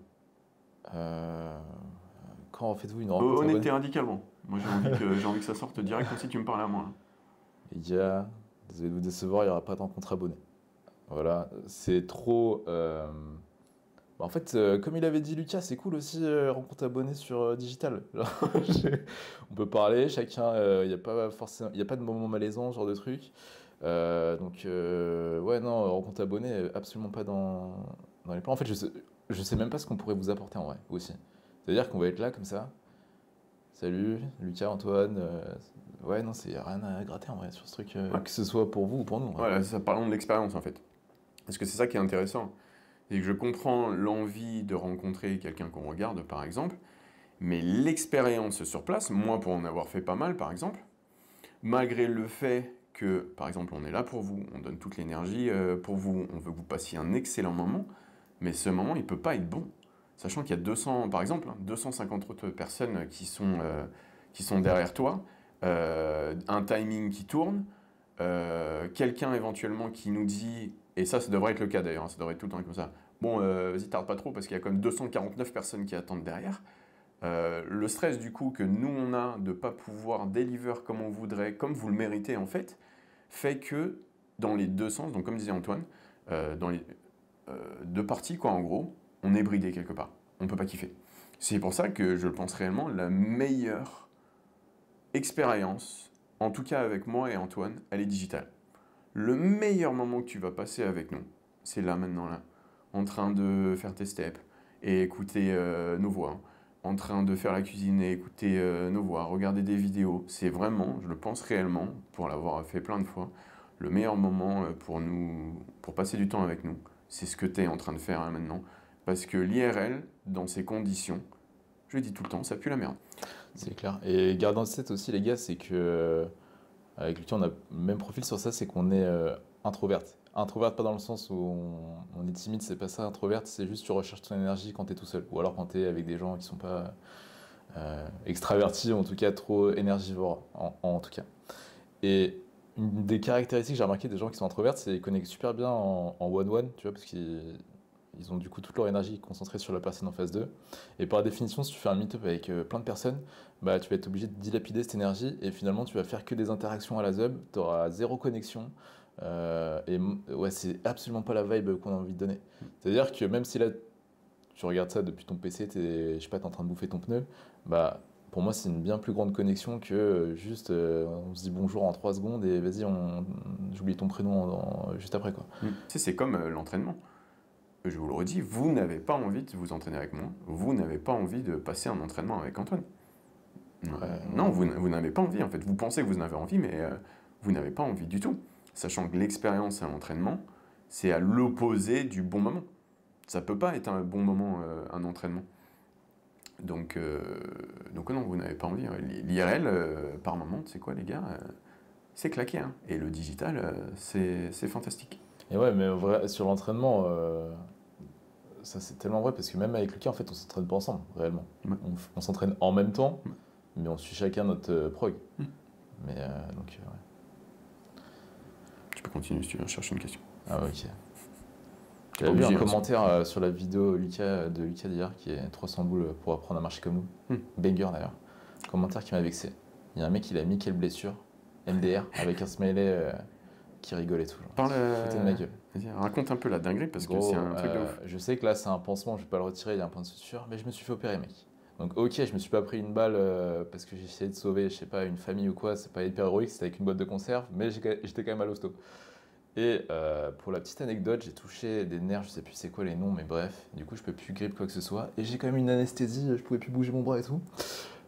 Quand refaites-vous une rencontre honnêteté radicalement. Moi, j'ai envie que ça sorte direct comme si tu me parlais à moi. Là. Les gars, désolé de vous décevoir, il n'y aura pas de rencontre abonnée. Voilà, c'est trop... En fait, comme il avait dit Lucas, c'est cool aussi, rencontre abonnée sur digital. Genre, on peut parler, chacun, il n'y a pas forcément, il a pas de moment malaisant, ce genre de truc. Ouais, non, rencontre abonnée, absolument pas dans les plans. En fait, je sais même pas ce qu'on pourrait vous apporter en vrai, aussi. C'est-à-dire qu'on va être là comme ça. Salut, Lucas, Antoine. Ouais, non, c'est rien à gratter en vrai sur ce truc, Ouais. que ce soit pour vous ou pour nous. Voilà, ça, parlons de l'expérience en fait. Parce que c'est ça qui est intéressant. C'est que je comprends l'envie de rencontrer quelqu'un qu'on regarde, par exemple, mais l'expérience sur place, moi pour en avoir fait pas mal, par exemple, malgré le fait que, par exemple, on est là pour vous, on donne toute l'énergie pour vous, on veut que vous passiez un excellent moment, mais ce moment, il peut pas être bon. Sachant qu'il y a 200, par exemple, 250 autres personnes qui sont derrière toi, un timing qui tourne, quelqu'un éventuellement qui nous dit, et ça devrait être le cas d'ailleurs, ça devrait être tout le temps comme ça, bon, vas-y, tarde pas trop parce qu'il y a quand même 249 personnes qui attendent derrière. Le stress du coup que nous on a de ne pas pouvoir deliver comme on voudrait, comme vous le méritez en fait que dans les deux sens, donc comme disait Antoine, dans les deux parties quoi en gros, on est bridé quelque part, on ne peut pas kiffer. C'est pour ça que je pense réellement la meilleure expérience, en tout cas avec moi et Antoine, elle est digitale. Le meilleur moment que tu vas passer avec nous, c'est là maintenant là, en train de faire tes steps et écouter nos voix, en train de faire la cuisine et écouter nos voix, regarder des vidéos. C'est vraiment, je le pense réellement, pour l'avoir fait plein de fois, le meilleur moment pour passer du temps avec nous. C'est ce que tu es en train de faire là, maintenant. Parce que l'IRL, dans ces conditions, je le dis tout le temps, ça pue la merde. C'est clair. Et gardant en tête aussi, les gars, c'est que avec Lucas, on a le même profil sur ça, c'est qu'on est introverte. Introverte, pas dans le sens où on est timide, c'est pas ça. Introverte, c'est juste tu recherches ton énergie quand t'es tout seul. Ou alors quand t'es avec des gens qui sont pas extravertis, ou en tout cas trop énergivores, en tout cas. Et une des caractéristiques que j'ai remarqué des gens qui sont introvertes, c'est qu'ils connectent super bien en one-one, tu vois, parce qu'ils ont du coup toute leur énergie concentrée sur la personne en face d'eux. Et par définition, si tu fais un meet-up avec plein de personnes, bah, tu vas être obligé de dilapider cette énergie et finalement tu vas faire que des interactions à la zub, tu auras zéro connexion. Ouais, c'est absolument pas la vibe qu'on a envie de donner. C'est-à-dire que même si là tu regardes ça depuis ton PC, je sais pas, t'es en train de bouffer ton pneu, bah pour moi c'est une bien plus grande connexion que juste on se dit bonjour en 3 secondes et vas-y, j'oublie ton prénom juste après quoi. Tu sais, c'est comme l'entraînement. Je vous le redis, vous n'avez pas envie de vous entraîner avec moi, vous n'avez pas envie de passer un entraînement avec Antoine. Non, vous n'avez pas envie en fait. Vous pensez que vous en avez envie, mais vous n'avez pas envie du tout. Sachant que l'expérience à l'entraînement, c'est à l'opposé du bon moment. Ça peut pas être un bon moment, un entraînement. Donc non, vous n'avez pas envie. L'IRL, par moment, tu sais quoi les gars, c'est claqué. Hein. Et le digital, c'est fantastique. Et ouais, mais vrai, sur l'entraînement, ça c'est tellement vrai parce que même avec Lucas, en fait, on s'entraîne pas ensemble, réellement. Ouais. On s'entraîne en même temps, Ouais. mais on suit chacun notre prog. Mais donc, ouais. Tu peux continuer si tu veux, je cherche une question. Ah, ok. T'es J'avais pas vu un obligé, hein, commentaire sur la vidéo de Lucas d'hier qui est 300 boules pour apprendre à marcher comme nous. Banger d'ailleurs. Commentaire qui m'a vexé. Il y a un mec, il a mis quelle blessure MDR avec un smiley qui rigolent et tout. Genre, Parle, ils se foutaient de ma gueule. vas-y, raconte un peu la dinguerie parce que Gros, c'est un truc de ouf. je sais que là c'est un pansement, je vais pas le retirer, il y a un point de suture, mais je me suis fait opérer, mec. Donc ok, je me suis pas pris une balle parce que j'ai essayé de sauver, je sais pas, une famille ou quoi, c'est pas hyper héroïque, c'était avec une boîte de conserve, mais j'étais quand même à l'hosto. Et pour la petite anecdote, j'ai touché des nerfs, je sais plus c'est quoi les noms, mais bref, du coup je peux plus gripper quoi que ce soit, et j'ai quand même une anesthésie, je pouvais plus bouger mon bras et tout.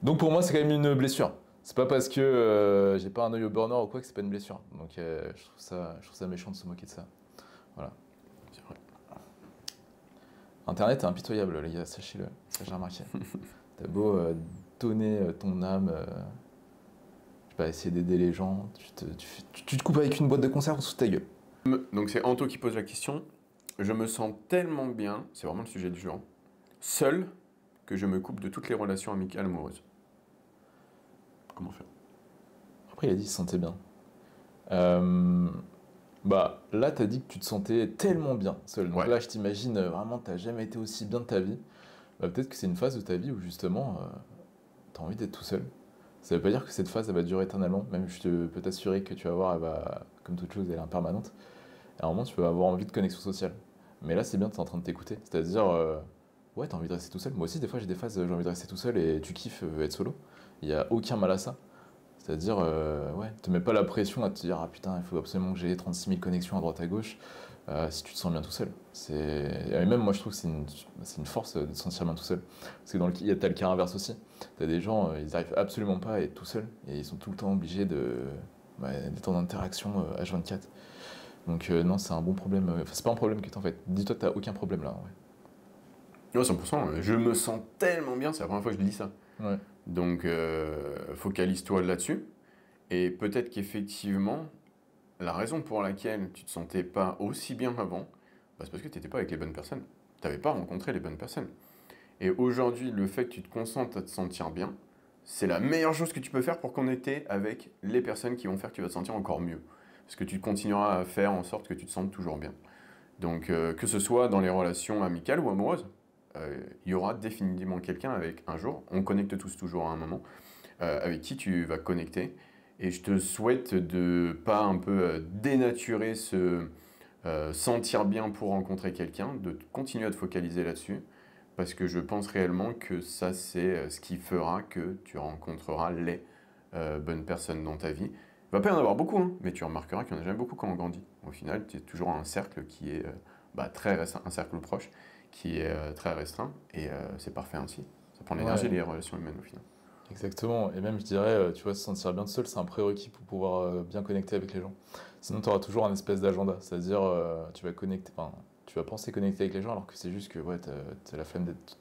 Donc pour moi c'est quand même une blessure. C'est pas parce que j'ai pas un œil au burner ou quoi que c'est pas une blessure. Donc je trouve ça méchant de se moquer de ça. Voilà. C'est vrai. Internet est impitoyable, les gars, sachez-le. Ça, j'ai remarqué. T'as beau donner ton âme, je sais pas, essayer d'aider les gens, tu te coupes avec une boîte de conserve sous ta gueule. Donc c'est Anto qui pose la question. Je me sens tellement bien, c'est vraiment le sujet du jour, seul, que je me coupe de toutes les relations amicales amoureuses. Comment faire? Après, il a dit qu'il se sentait bien. Euh, Bah, là, t'as dit que tu te sentais tellement bien seul. Donc Ouais. là, je t'imagine vraiment, t'as jamais été aussi bien de ta vie. Bah, peut-être que c'est une phase de ta vie où justement, t'as envie d'être tout seul. Ça veut pas dire que cette phase, elle va durer éternellement. Même, peux t'assurer que tu vas voir, elle va, comme toute chose, elle est impermanente. À un moment, tu peux avoir envie de connexion sociale. Mais là, c'est bien, t'es en train de t'écouter. C'est-à-dire, ouais, t'as envie de rester tout seul. Moi aussi, des fois, j'ai des phases, j'ai envie de rester tout seul et tu kiffes être solo. Il y a aucun mal à ça. C'est-à-dire, ouais, te mets pas la pression à te dire, ah putain, il faut absolument que j'ai 36 000 connexions à droite à gauche, si tu te sens bien tout seul. Et même moi, je trouve que c'est une force de te sentir bien tout seul. Parce que t'as le cas inverse aussi. T'as des gens, ils arrivent absolument pas à être tout seuls, et ils sont tout le temps obligés d'être en interaction H24. Donc non, c'est un bon problème. Enfin, c'est pas un problème que t'as en fait. Dis-toi que t'as aucun problème là, Ouais, 100%. Je me sens tellement bien, c'est la première fois que je dis ça. ouais. Donc focalise-toi là-dessus. Et peut-être qu'effectivement, la raison pour laquelle tu te sentais pas aussi bien avant, bah, c'est parce que tu n'étais pas avec les bonnes personnes. Tu n'avais pas rencontré les bonnes personnes. Et aujourd'hui, le fait que tu te concentres à te sentir bien, c'est la meilleure chose que tu peux faire pour connecter avec les personnes qui vont faire que tu vas te sentir encore mieux. Parce que tu continueras à faire en sorte que tu te sentes toujours bien. Donc, que ce soit dans les relations amicales ou amoureuses, il y aura définitivement quelqu'un avec un jour, on connecte tous toujours à un moment, avec qui tu vas connecter. Et je te souhaite de pas un peu dénaturer ce sentir bien pour rencontrer quelqu'un, de continuer à te focaliser là-dessus, parce que je pense réellement que ça, c'est ce qui fera que tu rencontreras les bonnes personnes dans ta vie. Il va pas y en avoir beaucoup, hein, mais tu remarqueras qu'il y en a jamais beaucoup quand on grandit. Au final, tu es toujours un cercle qui est très restreint, un cercle proche, qui est très restreint, et c'est parfait ainsi. Ça prend l'énergie, Ouais. les relations humaines au final. Exactement, et même je dirais, tu vois, se sentir bien tout seul, c'est un prérequis pour pouvoir bien connecter avec les gens. Sinon, tu auras toujours un espèce d'agenda, c'est-à-dire, tu vas connecter, enfin, tu vas penser connecter avec les gens alors que c'est juste que ouais, t'as la flemme d'être.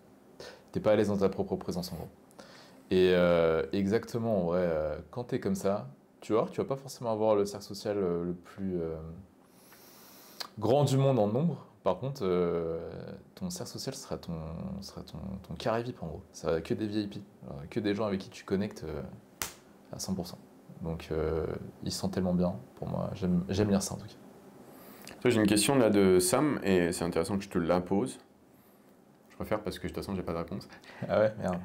T'es pas à l'aise dans ta propre présence en gros. Et exactement, ouais, quand t'es comme ça, tu vois, tu vas pas forcément avoir le cercle social le plus grand du monde en nombre. Par contre, ton cercle social sera ton carré VIP en gros. Ça va que des VIP, que des gens avec qui tu connectes à 100%. Donc ils se sentent tellement bien. Pour moi, j'aime lire ça en tout cas. Toi, j'ai une question là de Sam, et c'est intéressant que je te la pose. Je préfère parce que de toute façon, j'ai pas de réponse. Ah ouais, merde.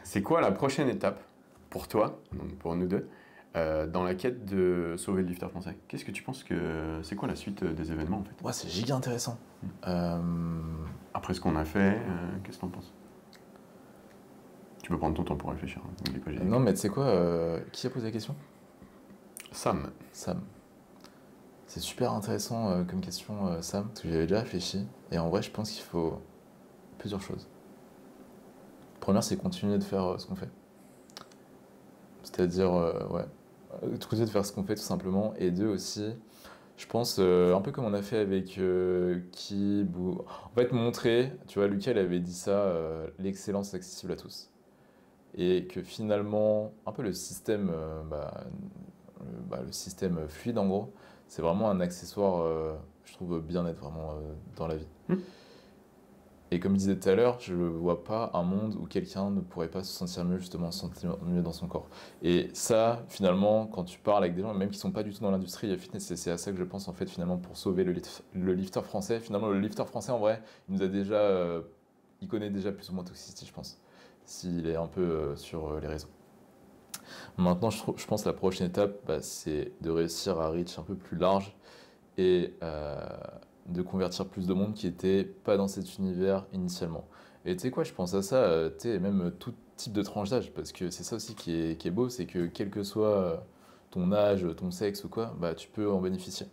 C'est quoi la prochaine étape pour toi, donc pour nous deux, dans la quête de sauver le lifter français? Qu'est-ce que tu penses que c'est quoi la suite des événements en fait? Ouais, c'est giga intéressant. Après ce qu'on a fait, qu'est-ce que t'en penses? Tu peux prendre ton temps pour réfléchir. Hein. N'oublie pas, j'ai Non, mais tu sais quoi, qui a posé la question? Sam. Sam. C'est super intéressant comme question, Sam, parce que j'y avais déjà réfléchi. Et en vrai, je pense qu'il faut plusieurs choses. Première, c'est continuer de faire ce qu'on fait. C'est-à-dire, ouais, continuer de faire ce qu'on fait tout simplement. Et deux aussi, je pense, un peu comme on a fait avec Kib ou... En fait, montrer, tu vois, Lucas, il avait dit ça, l'excellence accessible à tous. Et que finalement, un peu le système, le système fluide en gros, c'est vraiment un accessoire, je trouve, bien-être vraiment dans la vie. Et comme je disais tout à l'heure, je ne vois pas un monde où quelqu'un ne pourrait pas se sentir mieux, justement, se sentir mieux dans son corps. Et ça, finalement, quand tu parles avec des gens, même qui ne sont pas du tout dans l'industrie fitness, c'est à ça que je pense, en fait, finalement, pour sauver le lifter français. Finalement, le lifter français, en vrai, il nous a déjà... il connaît déjà plus ou moins Toxicity, je pense, s'il est un peu sur les réseaux. Maintenant, je pense que la prochaine étape, bah, c'est de réussir à reach un peu plus large et de convertir plus de monde qui était pas dans cet univers initialement. Et tu sais quoi, je pense à ça, tu sais, même tout type de tranche d'âge, parce que c'est ça aussi qui est beau, c'est que quel que soit ton âge, ton sexe ou quoi, bah tu peux en bénéficier.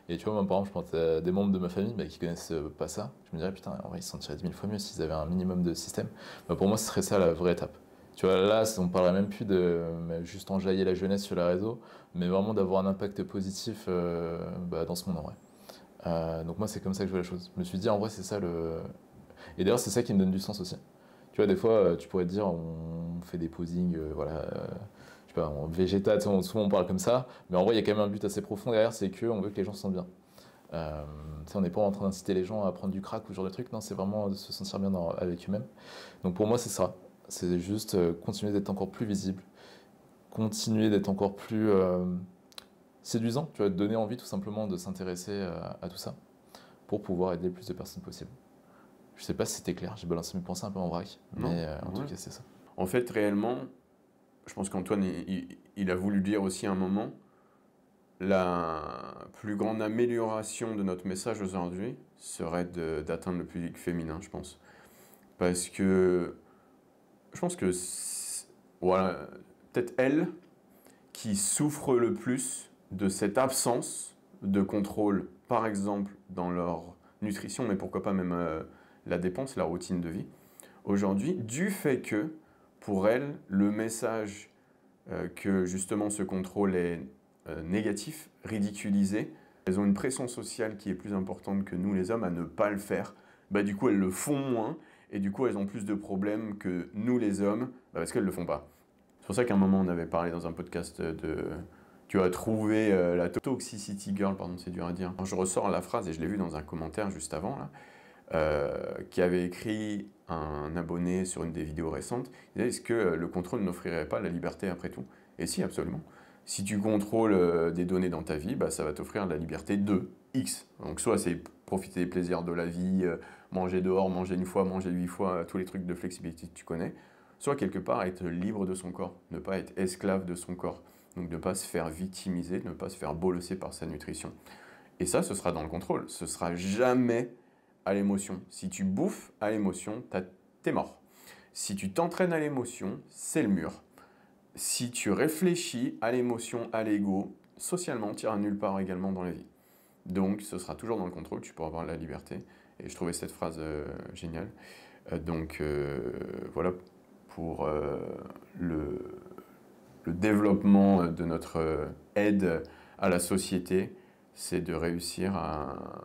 Et tu vois, moi par exemple, je pense à des membres de ma famille bah, qui connaissent pas ça. Je me dirais, putain, en vrai, ils se sentiraient 10 000 fois mieux s'ils avaient un minimum de système. Bah, pour moi, ce serait ça la vraie étape. Tu vois, là, on parlerait même plus de juste enjailler la jeunesse sur les réseaux, mais vraiment d'avoir un impact positif bah, dans ce monde en vrai. Donc moi, c'est comme ça que je vois la chose. Je me suis dit, en vrai, c'est ça le... Et d'ailleurs, c'est ça qui me donne du sens aussi. Tu vois, des fois, tu pourrais te dire, on fait des posings, voilà, je sais pas, en végétal, souvent on parle comme ça, mais en vrai, il y a quand même un but assez profond derrière, c'est qu'on veut que les gens se sentent bien. Tu sais, on n'est pas en train d'inciter les gens à prendre du crack ou ce genre de truc, non, c'est vraiment de se sentir bien avec eux-mêmes. Donc pour moi, c'est ça. C'est juste continuer d'être encore plus visible, continuer d'être encore plus séduisant, tu vois, de donner envie tout simplement de s'intéresser à tout ça pour pouvoir aider le plus de personnes possible. Je sais pas si c'était clair, j'ai balancé mes pensées un peu en vrac, Non, mais en tout ouais. cas c'est ça. En fait, réellement, je pense qu'Antoine, il a voulu dire aussi à un moment, la plus grande amélioration de notre message aujourd'hui serait d'atteindre le public féminin, je pense. Parce que je pense que, voilà, peut-être elle qui souffre le plus de cette absence de contrôle, par exemple dans leur nutrition, mais pourquoi pas même la dépense, la routine de vie, aujourd'hui, du fait que, pour elle, le message que justement ce contrôle est négatif, ridiculisé, elles ont une pression sociale qui est plus importante que nous les hommes à ne pas le faire, bah, du coup elles le font moins, et du coup elles ont plus de problèmes que nous les hommes, bah, parce qu'elles ne le font pas. C'est pour ça qu'à un moment on avait parlé dans un podcast de... Tu as trouvé la Toxicity Girl, pardon c'est dur à dire. Alors, je ressors la phrase et je l'ai vu dans un commentaire juste avant là. Qui avait écrit un abonné sur une des vidéos récentes, il disait, est-ce que le contrôle n'offrirait pas la liberté après tout? Et si, absolument. Si tu contrôles des données dans ta vie, bah, ça va t'offrir la liberté de X. Donc soit c'est profiter des plaisirs de la vie, manger dehors, manger une fois, manger 8 fois, tous les trucs de flexibilité que tu connais, soit quelque part être libre de son corps, ne pas être esclave de son corps. Donc ne pas se faire victimiser, ne pas se faire bolosser par sa nutrition. Et ça, ce sera dans le contrôle. Ce sera jamais à l'émotion. Si tu bouffes à l'émotion, t'es mort. Si tu t'entraînes à l'émotion, c'est le mur. Si tu réfléchis à l'émotion, à l'ego, socialement, tu iras nulle part également dans la vie. Donc, ce sera toujours dans le contrôle, tu pourras avoir la liberté. Et je trouvais cette phrase géniale. Voilà pour le développement de notre aide à la société, c'est de réussir à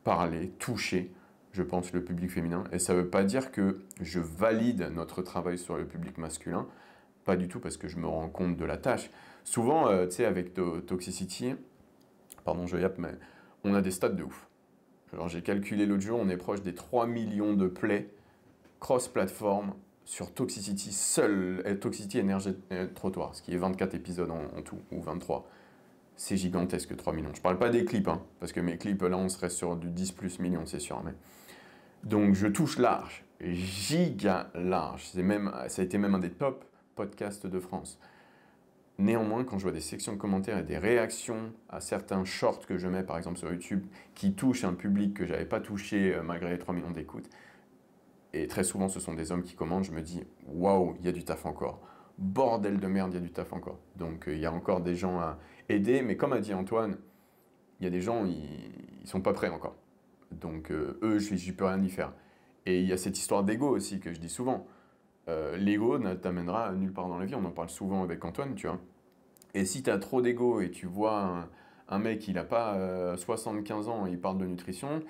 parler, toucher, je pense, le public féminin. Et ça ne veut pas dire que je valide notre travail sur le public masculin, pas du tout, parce que je me rends compte de la tâche. Souvent, tu sais, avec Toxicity, pardon, je yappe, mais on a des stats de ouf. Alors, j'ai calculé l'autre jour, on est proche des 3 millions de plays cross-platform sur Toxicity seul, Toxicity Énergie Trottoir, ce qui est 24 épisodes en tout, ou 23. C'est gigantesque, 3 millions. Je parle pas des clips, hein, parce que mes clips, là, on serait sur du 10 plus millions, c'est sûr. Mais... Donc, je touche large, giga large. Ça a été même un des top podcasts de France. Néanmoins, quand je vois des sections de commentaires et des réactions à certains shorts que je mets, par exemple sur YouTube, qui touchent un public que j'avais pas touché malgré les 3 millions d'écoutes, et très souvent, ce sont des hommes qui commentent, je me dis, waouh, il y a du taf encore. Bordel de merde, il y a du taf encore. Donc, il y a encore des gens à aider, mais comme a dit Antoine, il y a des gens, ils sont pas prêts encore. Donc, eux, je peux rien y faire. Et il y a cette histoire d'ego aussi que je dis souvent. L'ego ne t'amènera nulle part dans la vie, on en parle souvent avec Antoine, tu vois. Et si tu as trop d'ego et tu vois un mec, il n'a pas 75 ans et il parle de nutrition,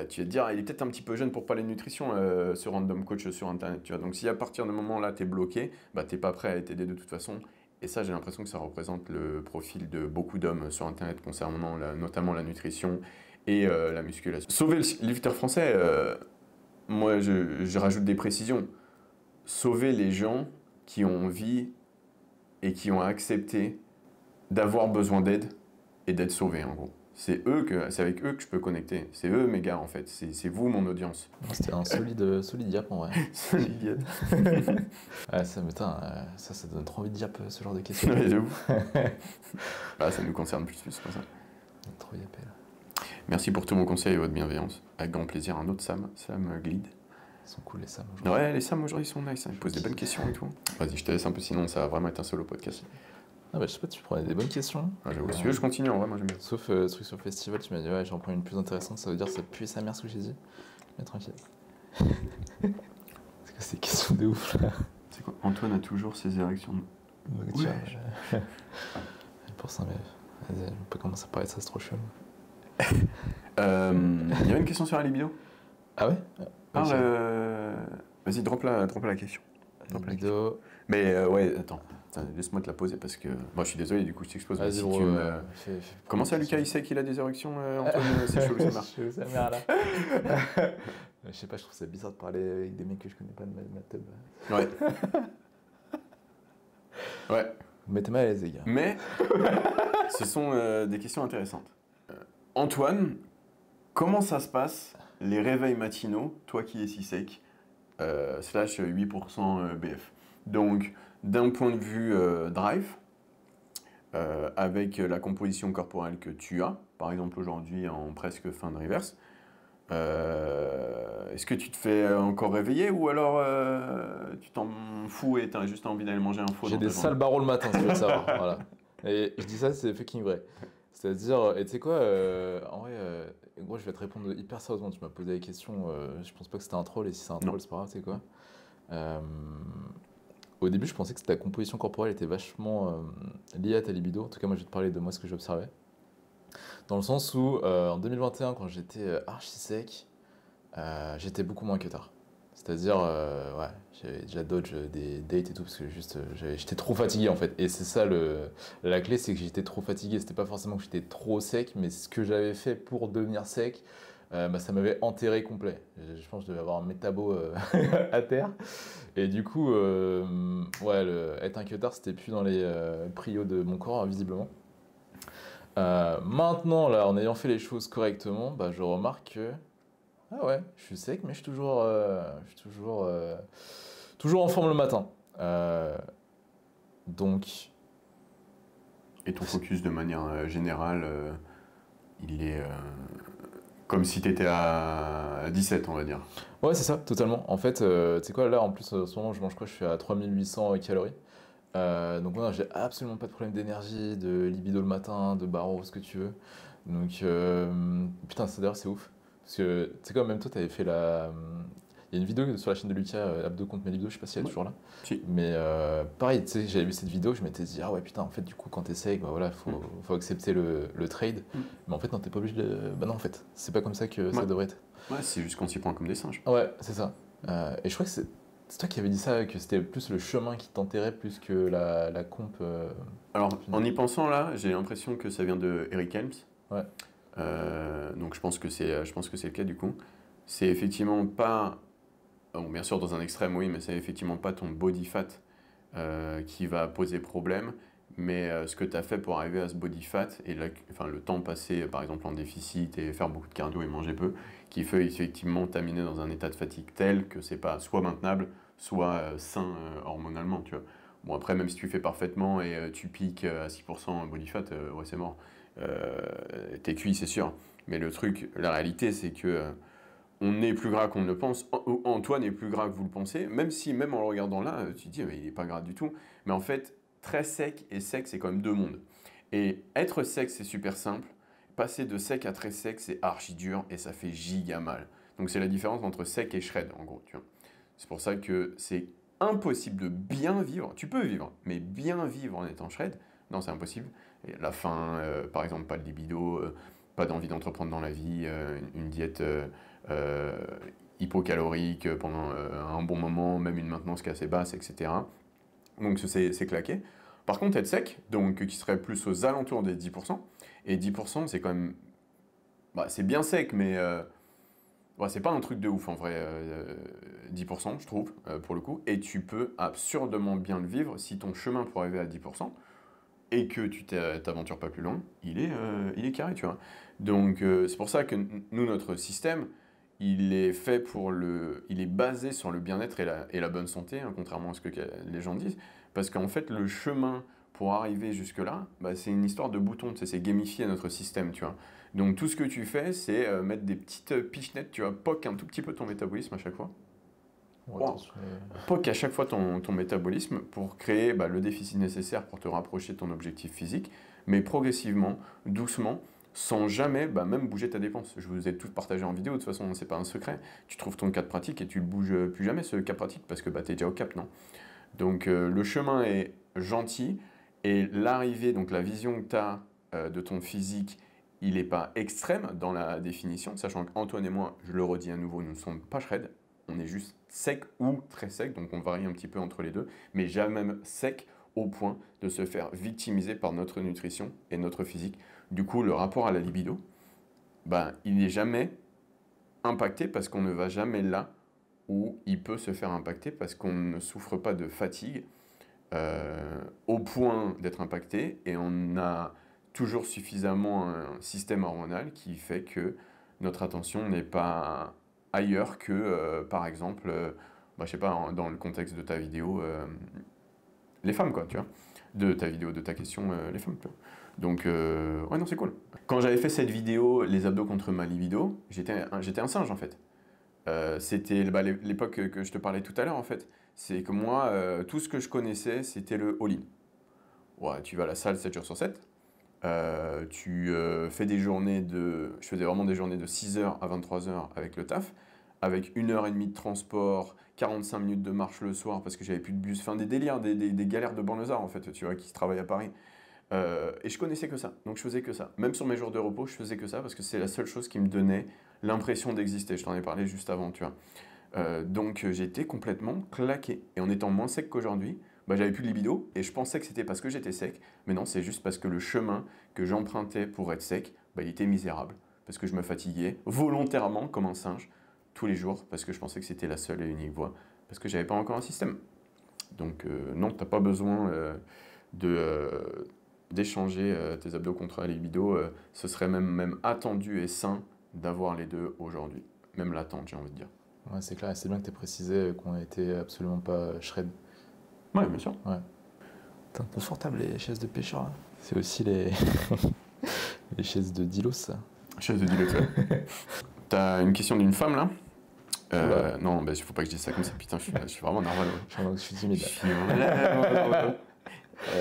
tu vas te dire, il est peut-être un petit peu jeune pour parler de nutrition, ce random coach sur Internet. Tu vois. Donc si à partir de moment là, tu es bloqué, bah, tu n'es pas prêt à t'aider de toute façon. Et ça, j'ai l'impression que ça représente le profil de beaucoup d'hommes sur Internet concernant notamment la nutrition et la musculation. Sauver le lifter français, moi je rajoute des précisions. Sauver les gens qui ont envie et qui ont accepté d'avoir besoin d'aide et d'être sauvés en gros. C'est avec eux que je peux connecter. C'est eux mes gars en fait. C'est vous mon audience. C'était un solide diap en vrai. Solide. Ouais, ça, putain, ça donne trop envie de diap ce genre de questions. Ouais, de ouf. Ah, ça nous concerne plus comme ça. Trop diapé là. Merci pour tous vos conseils et votre bienveillance. Avec grand plaisir, un autre Sam Glide. Ils sont cool les Sam aujourd'hui. Ouais, les Sam aujourd'hui sont nice. Ils posent des bonnes questions et tout. Vas-y, je te laisse un peu, sinon ça va vraiment être un solo podcast. Ah bah je sais pas, tu prenais des bonnes questions. Ah, j'avoue, si tu veux, je continue en vrai, moi j'aime bien. Sauf le truc sur le festival, tu m'as dit ouais, j'en prends une plus intéressante, ça veut dire que ça pue sa mère ce que j'ai dit. Mais tranquille. C'est quoi ces questions de ouf là? C'est quoi? Antoine a toujours ses érections. Ouais. Pour ça, mais vas-y, on peut commencer à parler de ça, c'est trop chelou. Il y avait une question sur la libido. Ah ouais? Parle. Vas-y, drop la question. Libido. Mais ouais, attends, laisse-moi te la poser parce que. Moi je suis désolé, du coup je t'expose. Vas-y, si bro, tu me... fais Comment ça, Lucas, il sait qu'il a des érections, Antoine? C'est chelou, ça marche. Chelou sa mère là. Je sais pas, je trouve ça bizarre de parler avec des mecs que je connais pas de ma tub. Ouais. Ouais. Mettez-moi à l'aise, les gars. Mais ce sont des questions intéressantes. Antoine, comment ça se passe, les réveils matinaux, toi qui es si sec, slash 8% BF. Donc, d'un point de vue drive, avec la composition corporelle que tu as, par exemple aujourd'hui en presque fin de reverse, est-ce que tu te fais encore réveiller ou alors tu t'en fous et t'as juste envie d'aller manger un faux? J'ai des sales barreaux le matin, si tu veux le savoir. Voilà. Et je dis ça, c'est fucking vrai. C'est-à-dire, et tu sais quoi, en vrai, gros, je vais te répondre hyper sérieusement. Tu m'as posé la question, je pense pas que c'était un troll, et si c'est un troll, c'est pas grave, tu sais quoi. Au début, je pensais que ta composition corporelle était vachement liée à ta libido. En tout cas, moi, je vais te parler de moi, ce que j'observais. Dans le sens où, en 2021, quand j'étais archi sec, j'étais beaucoup moins que tard. C'est-à-dire, ouais, j'avais déjà dodge des dates et tout, parce que juste, j'étais trop fatigué en fait. Et c'est ça, la clé, c'est que j'étais trop fatigué. C'était pas forcément que j'étais trop sec, mais ce que j'avais fait pour devenir sec, bah, ça m'avait enterré complet. Je pense que je devais avoir un métabo à terre. Et du coup, ouais, être un queutard, c'était plus dans les prios de mon corps, visiblement. Maintenant, là, en ayant fait les choses correctement, bah, je remarque que ah ouais, je suis sec, mais je suis toujours en forme le matin. Donc. Et ton focus de manière générale, il est comme si tu étais à 17, on va dire. Ouais, c'est ça, totalement. En fait, tu sais quoi, là, en plus, en ce moment, je mange quoi? Je suis à 3800 calories. Donc, voilà, j'ai absolument pas de problème d'énergie, de libido le matin, de barreau, ce que tu veux. Donc, putain, d'ailleurs, c'est ouf. Parce que, tu sais quoi, même toi, t'avais fait la. Il y a une vidéo sur la chaîne de Lucas, Abdo contre mes libido, je sais pas si elle est toujours là. Si. Mais pareil, tu sais, j'avais vu cette vidéo, je m'étais dit, ah ouais, putain, en fait, du coup, quand t'es sec, bah voilà, faut accepter le trade. Mais en fait, non, t'es pas obligé de. Bah non, en fait, c'est pas comme ça que ça devrait être. Ouais, c'est juste qu'on s'y prend comme des singes. Ouais, c'est ça. Et je crois que c'est toi qui avais dit ça, que c'était plus le chemin qui t'enterrait plus que la comp. Alors, en y pensant là, j'ai l'impression que ça vient de Eric Helms. Ouais. Donc je pense que c'est le cas du coup. C'est effectivement pas, bon, bien sûr dans un extrême oui, mais c'est effectivement pas ton body fat qui va poser problème, mais ce que tu as fait pour arriver à ce body fat et le temps passé par exemple en déficit et faire beaucoup de cardio et manger peu, qui fait effectivement t'amener dans un état de fatigue tel que c'est pas soit maintenable, soit sain hormonalement, tu vois. Bon après même si tu fais parfaitement et tu piques à 6% body fat, ouais c'est mort. T'es cuit, c'est sûr. Mais le truc, la réalité, c'est que on est plus gras qu'on ne le pense. Antoine est plus gras que vous le pensez. Même si, même en le regardant là, tu te dis, mais il n'est pas gras du tout. Mais en fait, très sec et sec, c'est quand même deux mondes. Et être sec, c'est super simple. Passer de sec à très sec, c'est archi dur et ça fait giga mal. Donc c'est la différence entre sec et shred, en gros. Tu vois. C'est pour ça que c'est impossible de bien vivre. Tu peux vivre, mais bien vivre en étant shred, non, c'est impossible. Et la faim, par exemple, pas de libido, pas d'envie d'entreprendre dans la vie, une diète hypocalorique pendant un bon moment, même une maintenance qui est assez basse, etc. Donc c'est claqué. Par contre, être sec, donc qui serait plus aux alentours des 10%, et 10% c'est quand même... Bah, c'est bien sec, mais c'est pas un truc de ouf en vrai, 10% je trouve, pour le coup, et tu peux absurdement bien le vivre si ton chemin pour arriver à 10%, et que tu t'aventures pas plus loin, il est carré, tu vois. Donc c'est pour ça que nous, notre système, il est fait il est basé sur le bien-être et la bonne santé, hein, contrairement à ce que les gens disent, parce qu'en fait, le chemin pour arriver jusque-là, bah, c'est une histoire de boutons, tu sais, c'est gamifier notre système, tu vois. Donc tout ce que tu fais, c'est mettre des petites pichenettes, tu vois, poke un tout petit peu ton métabolisme à chaque fois. Ouais, Wow. attention, Poke à chaque fois ton métabolisme pour créer bah, le déficit nécessaire pour te rapprocher de ton objectif physique, mais progressivement, doucement, sans jamais bah, même bouger ta dépense. Je vous ai tout partagé en vidéo, de toute façon, c'est pas un secret. Tu trouves ton cas de pratique et tu le bouges plus jamais, ce cas pratique, parce que bah, tu es déjà au cap, non? Donc le chemin est gentil et l'arrivée, donc la vision que tu as de ton physique, il n'est pas extrême dans la définition, sachant qu'Antoine et moi, je le redis à nouveau, nous ne sommes pas shred, on est juste sec ou très sec, donc on varie un petit peu entre les deux, mais jamais sec au point de se faire victimiser par notre nutrition et notre physique. Du coup, le rapport à la libido, ben, il n'est jamais impacté parce qu'on ne va jamais là où il peut se faire impacter parce qu'on ne souffre pas de fatigue au point d'être impacté et on a toujours suffisamment un système hormonal qui fait que notre attention n'est pas ailleurs que, par exemple, bah, je sais pas, dans le contexte de ta vidéo, les femmes, quoi, tu vois. De ta vidéo, de ta question, les femmes, tu vois. Donc, ouais, non, c'est cool. Quand j'avais fait cette vidéo, les abdos contre ma libido, j'étais un singe, en fait. C'était bah, l'époque que je te parlais tout à l'heure, en fait. C'est que moi, tout ce que je connaissais, c'était le all-in. Ouais, tu vas à la salle 7 jours sur 7. Tu fais des journées de... Je faisais vraiment des journées de 6h à 23h avec le taf, avec 1h30 de transport, 45 minutes de marche le soir parce que j'avais plus de bus, enfin des délires, des galères de banlieusards en fait, tu vois, qui travaillent à Paris. Et je connaissais que ça, donc je faisais que ça. Même sur mes jours de repos, je faisais que ça parce que c'est la seule chose qui me donnait l'impression d'exister. Je t'en ai parlé juste avant, tu vois. Donc j'étais complètement claqué. Et en étant moins sec qu'aujourd'hui, bah, j'avais plus de libido et je pensais que c'était parce que j'étais sec. Mais non, c'est juste parce que le chemin que j'empruntais pour être sec, bah, il était misérable. Parce que je me fatiguais volontairement comme un singe tous les jours parce que je pensais que c'était la seule et unique voie. Parce que j'avais pas encore un système. Donc non, t'as pas besoin d'échanger tes abdos contre la libido. Ce serait même attendu et sain d'avoir les deux aujourd'hui. Même l'attente, j'ai envie de dire. Ouais, c'est clair, et c'est bien que tu aies précisé qu'on était absolument pas shred. Ouais, bien sûr. Ouais. Putain, confortable les chaises de pêcheur. Hein. C'est aussi les... les chaises de Dilos, ça. Chaise de dilote, ouais. T'as une question d'une femme, là Oula. Non, bah, faut pas que je dise ça comme ça, putain, je suis vraiment nerveux. Je suis timide. Je suis vraiment...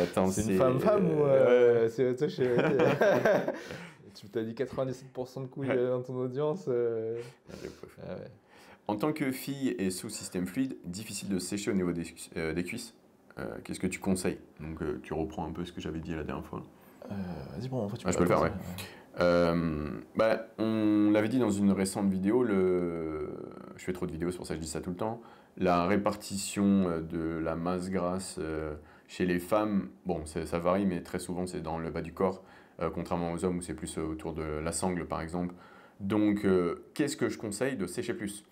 Attends, C'est une femme ou c'est toi tu t'as dit 97% de couilles dans ton audience. Ah ouais. En tant que fille et sous système fluide, difficile de sécher au niveau des cuisses. Qu'est-ce que tu conseilles? Donc tu reprends un peu ce que j'avais dit la dernière fois. Vas-y, bon, en fait, tu Je peux le faire, ouais. Bah, on l'avait dit dans une récente vidéo, je fais trop de vidéos, c'est pour ça que je dis ça tout le temps. La répartition de la masse grasse chez les femmes, bon, ça varie, mais très souvent c'est dans le bas du corps, contrairement aux hommes où c'est plus autour de la sangle par exemple. Donc, qu'est-ce que je conseille? De sécher plus.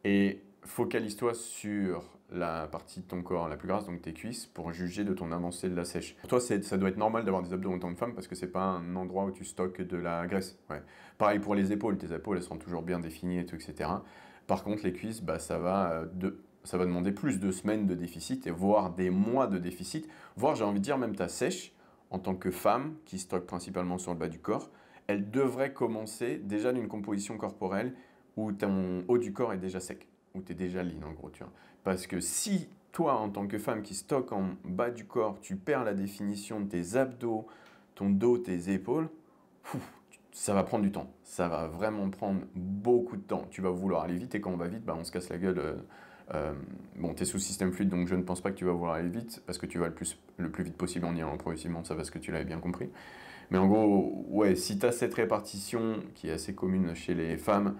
Et focalise-toi sur la partie de ton corps la plus grasse, donc tes cuisses, pour juger de ton avancée de la sèche. Pour toi, ça doit être normal d'avoir des abdos en tant que femme parce que c'est pas un endroit où tu stockes de la graisse. Ouais. Pareil pour les épaules, tes épaules elles seront toujours bien définies et tout, etc. Par contre, les cuisses, bah, ça va demander plus de semaines de déficit et voire des mois de déficit, voire j'ai envie de dire même ta sèche en tant que femme qui stocke principalement sur le bas du corps, elle devrait commencer déjà d'une composition corporelle où ton haut du corps est déjà sec, où tu es déjà lean en gros, tu vois. Parce que si toi, en tant que femme qui stocke en bas du corps, tu perds la définition de tes abdos, ton dos, tes épaules, ça va prendre du temps. Ça va vraiment prendre beaucoup de temps. Tu vas vouloir aller vite et quand on va vite, bah, on se casse la gueule. Bon, tu es sous système fluide, donc je ne pense pas que tu vas vouloir aller vite parce que tu vas le plus vite possible en y allant progressivement, ça parce que tu l'avais bien compris. Mais en gros, ouais, si tu as cette répartition qui est assez commune chez les femmes,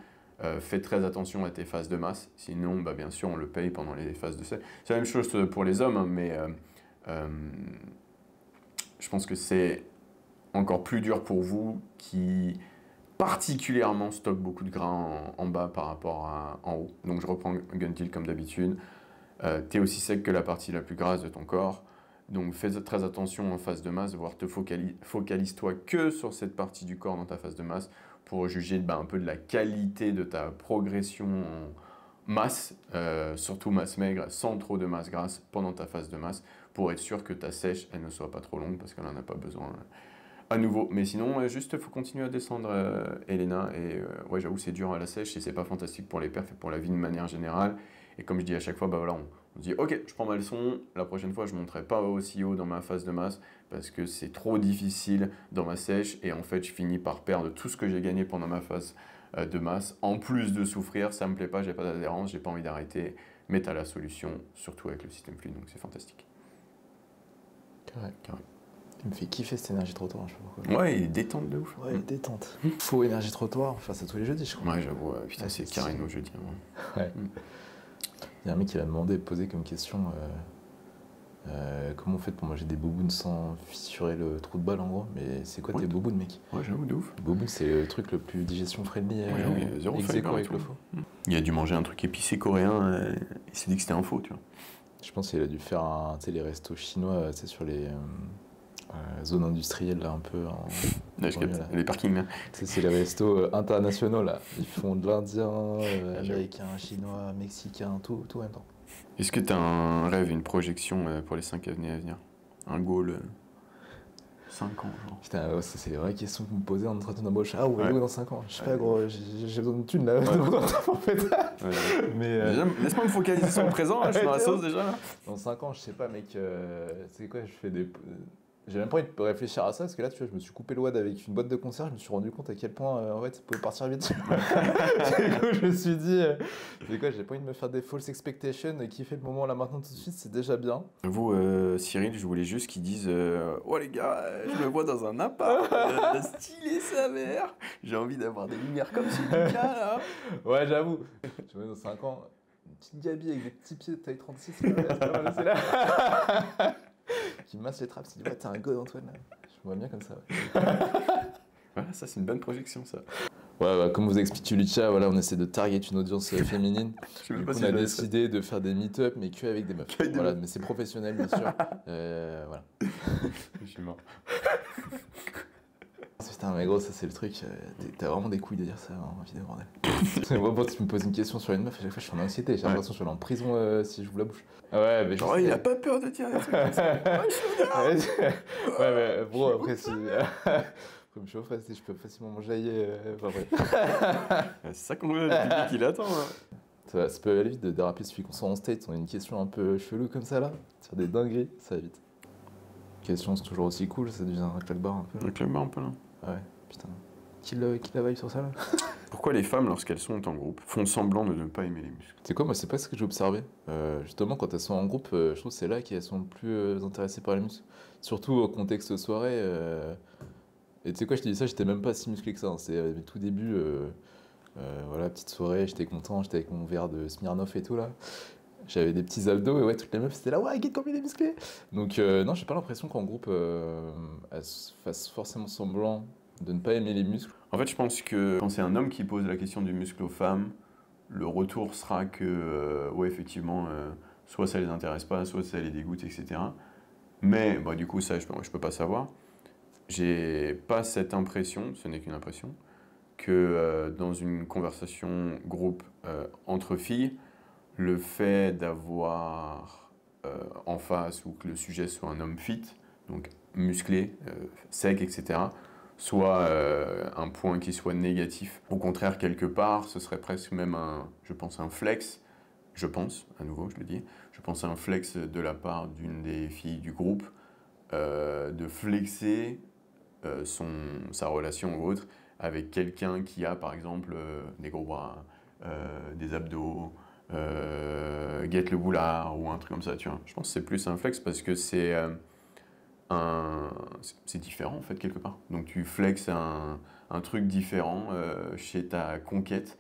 fais très attention à tes phases de masse, sinon bah, bien sûr on le paye pendant les phases de sel. C'est la même chose pour les hommes, hein, mais je pense que c'est encore plus dur pour vous qui particulièrement stockent beaucoup de gras en bas par rapport à en haut. Donc je reprends Guntil comme d'habitude. Tu es aussi sec que la partie la plus grasse de ton corps. Donc fais très attention en phase de masse, voire focalise-toi que sur cette partie du corps dans ta phase de masse pour juger un peu de la qualité de ta progression en masse, surtout masse maigre, sans trop de masse grasse pendant ta phase de masse, pour être sûr que ta sèche, elle ne soit pas trop longue, parce qu'elle n'en a pas besoin à nouveau. Mais sinon, juste, il faut continuer à descendre, Elena, et ouais, j'avoue, c'est dur à la sèche, et c'est pas fantastique pour les perfs et pour la vie de manière générale. Et comme je dis à chaque fois, bah voilà, on dit, ok, je prends ma leçon, la prochaine fois, je ne monterai pas aussi haut dans ma phase de masse, parce que c'est trop difficile dans ma sèche, et en fait, je finis par perdre tout ce que j'ai gagné pendant ma phase de masse, en plus de souffrir, ça me plaît pas, j'ai pas d'adhérence, j'ai pas envie d'arrêter, mais tu as la solution, surtout avec le système fluide, donc c'est fantastique. Carré. Il me fait kiffer cette énergie trottoir, je sais pas pourquoi. Ouais, il est détente de ouf. Ouais, détente. Faux énergie trottoir, on fait ça tous les jeudis, je crois. Ouais, j'avoue, putain, c'est carré nos jeudis. Ouais. Il y a un mec qui m'a demandé de poser comme question comment on fait pour manger des boubounes sans fissurer le trou de balle en gros. Mais c'est quoi tes boubounes, mec? Ouais, j'avoue, de ouf. Boubounes, c'est le truc le plus digestion friendly. Zéro ex-aequo avec le faux. Il a dû manger un truc épicé coréen, il s'est dit que c'était un faux, tu vois. Je pense qu'il a dû faire les restos chinois sur les zones industrielles là un peu. Les parkings là. C'est les restos internationaux là. Ils font de l'indien, américain, chinois, mexicain, tout en même temps. Est-ce que tu as un rêve, une projection pour les 5 années à venir? Un goal 5 ans, genre. Putain, ouais, c'est la vraie question que vous me posez en entretien d'embauche. Ah ouais, dans 5 ans. Je sais pas, gros, j'ai besoin de thunes là. En fait. Mais déjà, laisse-moi me focaliser sur le présent, je suis dans la sauce déjà. Là. Dans 5 ans, je sais pas, mec. C'est quoi, je fais des. J'ai même pas envie de réfléchir à ça parce que là, tu vois, je me suis coupé le wad avec une boîte de concert. Je me suis rendu compte à quel point, en fait, ça pouvait partir vite. Du coup, je me suis dit, c'est quoi, j'ai pas envie de me faire des false expectations. Qui fait le moment là maintenant tout de suite, c'est déjà bien. Vous, Cyril, je voulais juste qu'ils disent oh les gars, je me vois dans un appart, stylé sa mère. J'ai envie d'avoir des lumières comme celui là. Ouais, j'avoue. Je me vois dans 5 ans, une petite Gabi avec des petits pieds de taille 36. C'est là. Qui me masse les trappes, il dit ouais, t'es un god Antoine là. Je me vois bien comme ça. Ouais. Voilà, ça c'est une bonne projection ça. Ouais, comme vous explique Lucia, voilà, on essaie de target une audience féminine. Du coup, on a décidé de faire des meet-up, mais que avec des meufs. Voilà, mais c'est professionnel bien sûr. Voilà. Je suis mort. Putain, mais gros, ça c'est le truc. T'as vraiment des couilles de dire ça en vidéo, bordel. Moi, quand tu me poses une question sur une meuf, à chaque fois je suis en anxiété. J'ai l'impression que je suis allé en prison si j'ouvre la bouche. Ah ouais, mais genre, il a pas peur de dire des trucs comme ça. Ouais, mais bon, après, si. Comme je suis au face, je peux facilement m'enjailler. Enfin, bref. C'est ça qu'on veut, le public il attend. Hein. Ça peut aller vite de déraper, suffit qu'on soit en state, on a une question un peu chelou comme ça là, sur des dingueries, ça va vite. Question, c'est toujours aussi cool, ça devient un claque-barre un peu. Un claque-barre un peu là. Ouais, putain. Qui la vibe sur ça là? Pourquoi les femmes, lorsqu'elles sont en groupe, font semblant de ne pas aimer les muscles? C'est quoi, moi, c'est pas ce que j'ai observé. Justement, quand elles sont en groupe, je trouve que c'est là qu'elles sont le plus intéressées par les muscles. Surtout au contexte soirée. Et tu sais quoi, je te dis ça, j'étais même pas si musclé que ça. Hein. C'est mes tout début, voilà, petite soirée, j'étais content, j'étais avec mon verre de Smirnoff et tout là. J'avais des petits abdos et ouais, toutes les meufs c'était là, ouais, regarde combien il est musclé. Donc, non, j'ai pas l'impression qu'en groupe, elles fassent forcément semblant de ne pas aimer les muscles. En fait, je pense que quand c'est un homme qui pose la question du muscle aux femmes, le retour sera que, ouais, effectivement, soit ça les intéresse pas, soit ça les dégoûte, etc. Mais, bah, du coup, ça, je peux pas savoir. J'ai pas cette impression, ce n'est qu'une impression, que dans une conversation groupe entre filles, le fait d'avoir en face ou que le sujet soit un homme fit, donc musclé, sec, etc., soit un point qui soit négatif. Au contraire, quelque part, ce serait presque même je pense, un flex, je pense, à nouveau, je le dis, je pense à un flex de la part d'une des filles du groupe, de flexer sa relation ou autre avec quelqu'un qui a, par exemple, des gros bras, des abdos, guette le boulard ou un truc comme ça, tu vois. Je pense que c'est plus un flex parce que c'est différent en fait quelque part. Donc tu flexes un truc différent chez ta conquête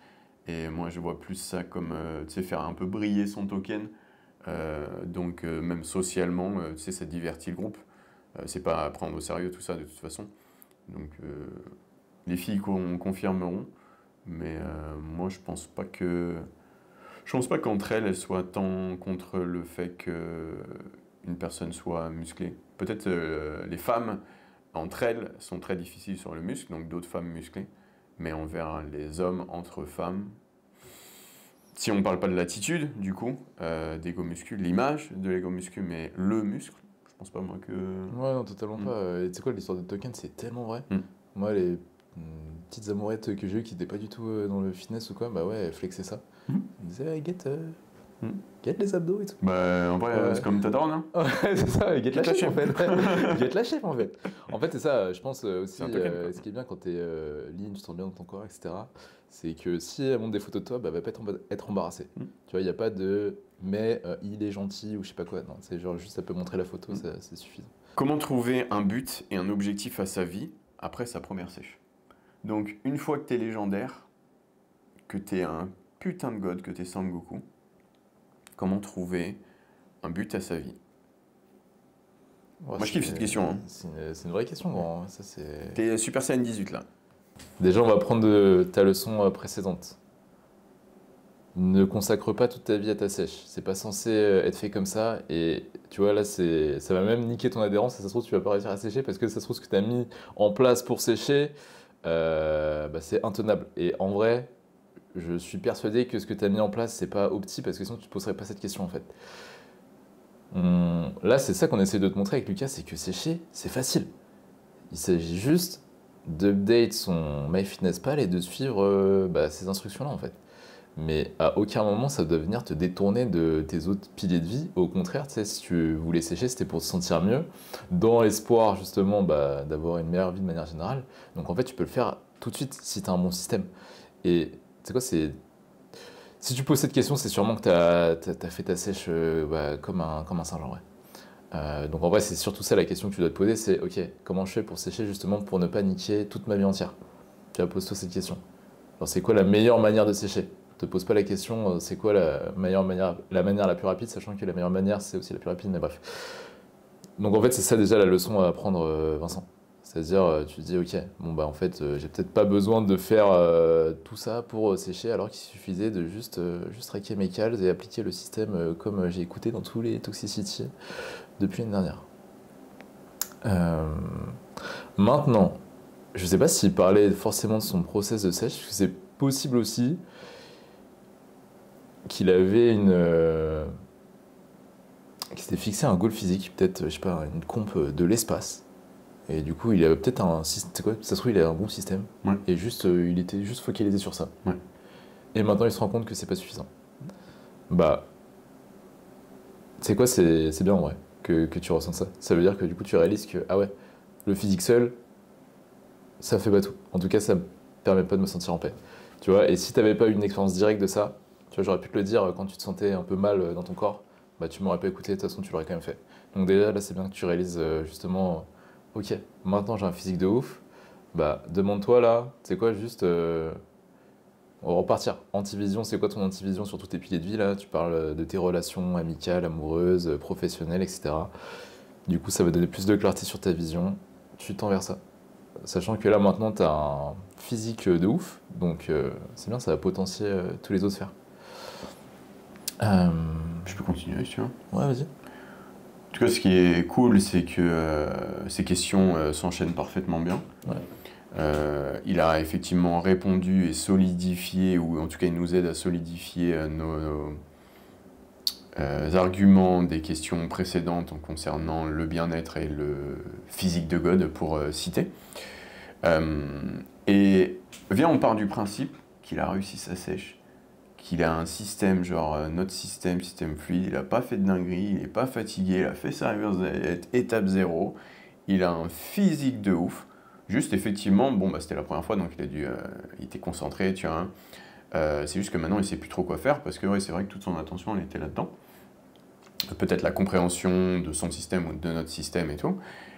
et moi je vois plus ça comme tu sais, faire un peu briller son token. Donc même socialement, tu sais, ça divertit le groupe. C'est pas à prendre au sérieux tout ça de toute façon. Donc les filles confirmeront, mais moi je pense pas qu'entre elles soient tant contre le fait que une personne soit musclée. Peut-être les femmes, entre elles, sont très difficiles sur le muscle, donc d'autres femmes musclées. Mais envers les hommes, entre femmes, si on ne parle pas de l'attitude, du coup, d'ego muscu, l'image de l'ego muscu, mais le muscle, je pense pas moi que... Ouais, non, totalement pas. Et tu sais quoi, l'histoire de token, c'est tellement vrai. Mm. Moi, les petites amourettes que j'ai eues qui n'étaient pas du tout dans le fitness ou quoi, bah ouais, elles flexaient ça. Mm. Elles disaient, hey, Mm. get les abdos et tout. Bah, en vrai, Ouais. c'est comme ta daronne, hein. Ouais, c'est ça, get la Get la chef en chef. fait. Get la chef en fait. En fait, c'est ça, je pense aussi, C'est un token, quoi. ce qui est bien quand t'es lean, tu te sens bien dans ton corps, etc., c'est que si elle montre des photos de toi, bah, elle va pas être embarrassée. Mm. Tu vois, il n'y a pas de mais il est gentil ou je sais pas quoi. Non, c'est genre juste, elle peut montrer la photo, Mm. c'est suffisant. Comment trouver un but et un objectif à sa vie après sa première sèche? Donc, une fois que t'es légendaire, que t'es un putain de god, que t'es Sangoku, comment trouver un but à sa vie? Ouais, Moi, je kiffe cette question, hein. C'est une vraie question, grand. Ça, c'est... T'es Super Saiyan 18 là. Déjà, on va prendre de ta leçon précédente. Ne consacre pas toute ta vie à ta sèche. C'est pas censé être fait comme ça. Et tu vois, là, ça va même niquer ton adhérence. Et ça se trouve, tu vas pas réussir à sécher parce que ça se trouve, ce que tu as mis en place pour sécher, bah, c'est intenable. Et en vrai, je suis persuadé que ce que tu as mis en place, c'est pas opti parce que sinon, tu te poserais pas cette question en fait. Là, c'est ça qu'on essaie de te montrer avec Lucas, c'est que sécher, c'est facile. Il s'agit juste d'update son MyFitnessPal et de suivre bah, ces instructions-là en fait. Mais à aucun moment ça doit venir te détourner de tes autres piliers de vie. Au contraire, tu sais, si tu voulais sécher, c'était pour te sentir mieux, dans l'espoir justement bah, d'avoir une meilleure vie de manière générale. Donc en fait, tu peux le faire tout de suite si tu as un bon système. Et tu sais quoi, si tu poses cette question, c'est sûrement que tu as fait ta sèche bah, comme un singe en vrai. Donc en vrai, c'est surtout ça la question que tu dois te poser, c'est ok, comment je fais pour sécher justement pour ne pas niquer toute ma vie entière? Tu vas pose-toi cette question. Alors c'est quoi la meilleure manière de sécher? Te pose pas la question, c'est quoi la meilleure manière, la manière la plus rapide, sachant que la meilleure manière c'est aussi la plus rapide, mais bref. Donc en fait, c'est ça déjà la leçon à apprendre, Vincent. C'est-à-dire, tu te dis, ok, bon bah en fait, j'ai peut-être pas besoin de faire tout ça pour sécher, alors qu'il suffisait de juste raquer mes cales et appliquer le système comme j'ai écouté dans tous les Toxicity depuis l'année dernière. Maintenant, je sais pas s'il parlait forcément de son process de sèche, parce que c'est possible aussi qu'il avait qu'il s'était fixé un goal physique, peut-être, je sais pas, une comp de l'espace. Et du coup, il avait peut-être un système, c'est quoi, ça se trouve, il avait un bon système. Ouais. Et juste, il était juste focalisé sur ça. Ouais. Et maintenant, il se rend compte que c'est pas suffisant. Bah, c'est quoi, c'est bien en vrai que tu ressens ça. Ça veut dire que du coup, tu réalises que, ah ouais, le physique seul, ça fait pas tout. En tout cas, ça me permet pas de me sentir en paix. Tu vois, et si t'avais pas eu une expérience directe de ça, tu vois, j'aurais pu te le dire quand tu te sentais un peu mal dans ton corps, bah tu m'aurais pas écouté, de toute façon tu l'aurais quand même fait. Donc déjà là c'est bien que tu réalises justement, ok, maintenant j'ai un physique de ouf, bah demande-toi là, tu sais quoi, juste, on va repartir. Antivision, c'est quoi ton antivision sur tous tes piliers de vie là? Tu parles de tes relations amicales, amoureuses, professionnelles, etc. Du coup ça va donner plus de clarté sur ta vision, tu tends vers ça. Sachant que là maintenant tu as un physique de ouf, donc c'est bien, ça va potentier tous les autres sphères. Je peux continuer, si tu veux. Ouais, vas-y. En tout cas, ce qui est cool, c'est que ces questions s'enchaînent parfaitement bien. Ouais. Il a effectivement répondu et solidifié, ou en tout cas il nous aide à solidifier nos arguments des questions précédentes concernant le bien-être et le physique de God, pour citer. Et viens, on part du principe qu'il a réussi sa sèche, qu'il a un système, genre notre système fluide, il n'a pas fait de dinguerie, il n'est pas fatigué, il a fait sa reverse étape 0, il a un physique de ouf. Juste effectivement, bon bah c'était la première fois, donc il était concentré, tu vois. C'est juste que maintenant il sait plus trop quoi faire, parce que ouais, c'est vrai que toute son attention elle était là-dedans. Peut-être la compréhension de son système ou de notre système et tout.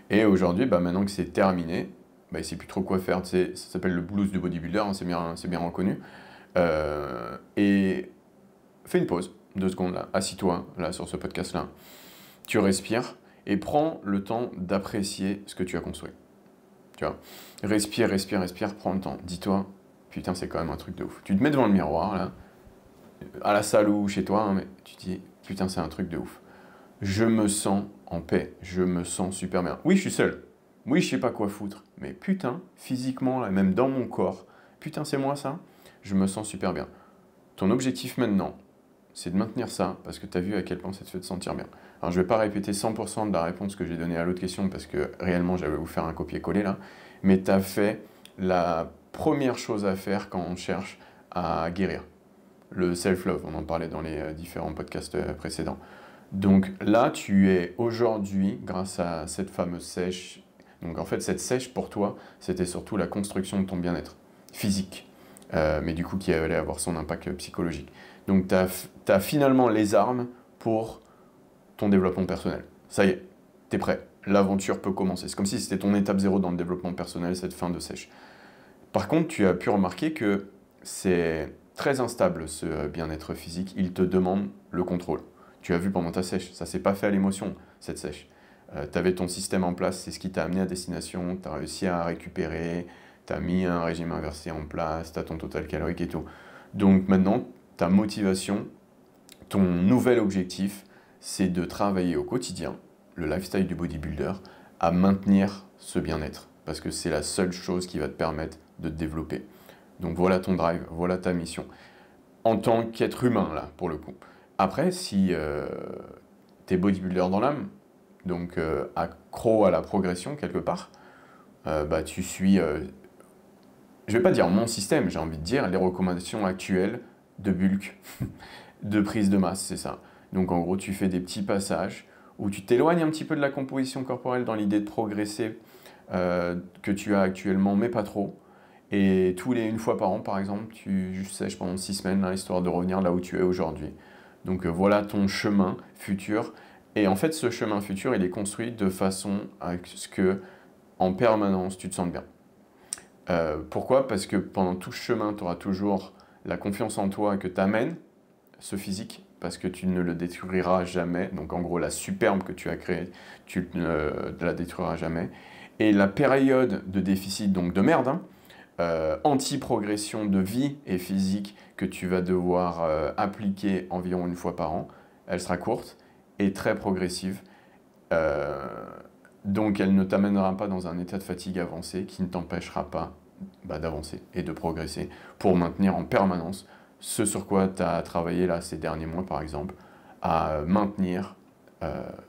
Et aujourd'hui, bah, maintenant que c'est terminé, bah, il sait plus trop quoi faire. Ça s'appelle le blues du bodybuilder, hein, c'est bien reconnu. Et fais une pause, 2 secondes là, assis-toi là sur ce podcast-là, tu respires et prends le temps d'apprécier ce que tu as construit. Tu vois, respire, prends le temps. Dis-toi, putain, c'est quand même un truc de ouf. Tu te mets devant le miroir là, à la salle ou chez toi, hein, mais tu te dis, putain, c'est un truc de ouf. je me sens en paix, je me sens super bien. Oui, je suis seul. Oui, je sais pas quoi foutre. Mais putain, physiquement, là, même dans mon corps, putain, c'est moi ça, je me sens super bien. Ton objectif maintenant, c'est de maintenir ça, parce que tu as vu à quel point ça te fait te sentir bien. Alors, je ne vais pas répéter 100% de la réponse que j'ai donnée à l'autre question, parce que réellement, j'allais vous faire un copier-coller là, mais tu as fait la première chose à faire quand on cherche à guérir. Le self-love, on en parlait dans les différents podcasts précédents. Donc là, tu es aujourd'hui, grâce à cette fameuse sèche, donc en fait, cette sèche pour toi, c'était surtout la construction de ton bien-être physique, mais du coup qui allait avoir son impact psychologique. Donc tu as finalement les armes pour ton développement personnel. Ça y est, tu es prêt. L'aventure peut commencer. C'est comme si c'était ton étape zéro dans le développement personnel, cette fin de sèche. Par contre, tu as pu remarquer que c'est très instable ce bien-être physique. Il te demande le contrôle. Tu as vu pendant ta sèche, ça s'est pas fait à l'émotion, cette sèche. Tu avais ton système en place, c'est ce qui t'a amené à destination, tu as réussi à récupérer, tu as mis un régime inversé en place, tu as ton total calorique et tout. Donc maintenant, ta motivation, ton nouvel objectif, c'est de travailler au quotidien, le lifestyle du bodybuilder, à maintenir ce bien-être. Parce que c'est la seule chose qui va te permettre de te développer. Donc voilà ton drive, voilà ta mission. En tant qu'être humain, là, pour le coup. Après, si tu es bodybuilder dans l'âme, donc accro à la progression quelque part, bah, tu suis, je vais pas dire mon système, j'ai envie de dire les recommandations actuelles de bulk, de prise de masse, c'est ça. Donc en gros, tu fais des petits passages où tu t'éloignes un petit peu de la composition corporelle dans l'idée de progresser que tu as actuellement, mais pas trop. Et une fois par an, par exemple, tu juste sèches pendant 6 semaines, là, histoire de revenir là où tu es aujourd'hui. Donc voilà ton chemin futur. Et en fait, ce chemin futur, il est construit de façon à ce que, en permanence, tu te sentes bien. Pourquoi? Parce que pendant tout ce chemin, tu auras toujours la confiance en toi que t'amène ce physique, parce que tu ne le détruiras jamais. Donc en gros, la superbe que tu as créée, tu ne la détruiras jamais. Et la période de déficit, donc de merde, hein, anti-progression de vie et physique que tu vas devoir appliquer environ une fois par an, elle sera courte et très progressive. Donc elle ne t'amènera pas dans un état de fatigue avancé qui ne t'empêchera pas d'avancer et de progresser pour maintenir en permanence ce sur quoi tu as travaillé là ces derniers mois par exemple, à maintenir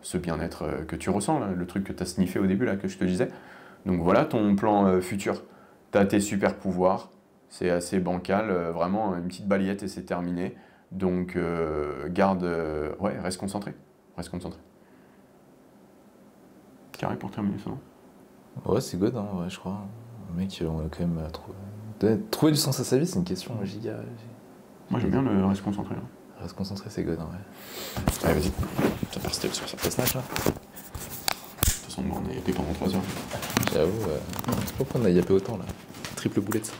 ce bien-être que tu ressens, là, le truc que tu as sniffé au début là que je te disais. Donc voilà ton plan futur. Tu as tes super pouvoirs, c'est assez bancal, vraiment une petite balayette et c'est terminé. Donc ouais, reste concentré, reste concentré. Carré pour terminer ça. Ouais, c'est good, hein, ouais, je crois. Le mec, on a quand même trouver du sens à sa vie, c'est une question giga. Moi j'aime bien le reste concentré. Là. Reste concentré, c'est good, hein, ouais. Allez, vas-y, ça part step sur ça. Ça snatch, là. De toute façon, on est yappé pendant 3 heures. J'avoue, je sais pas pourquoi on a yappé autant, là. Triple boulette.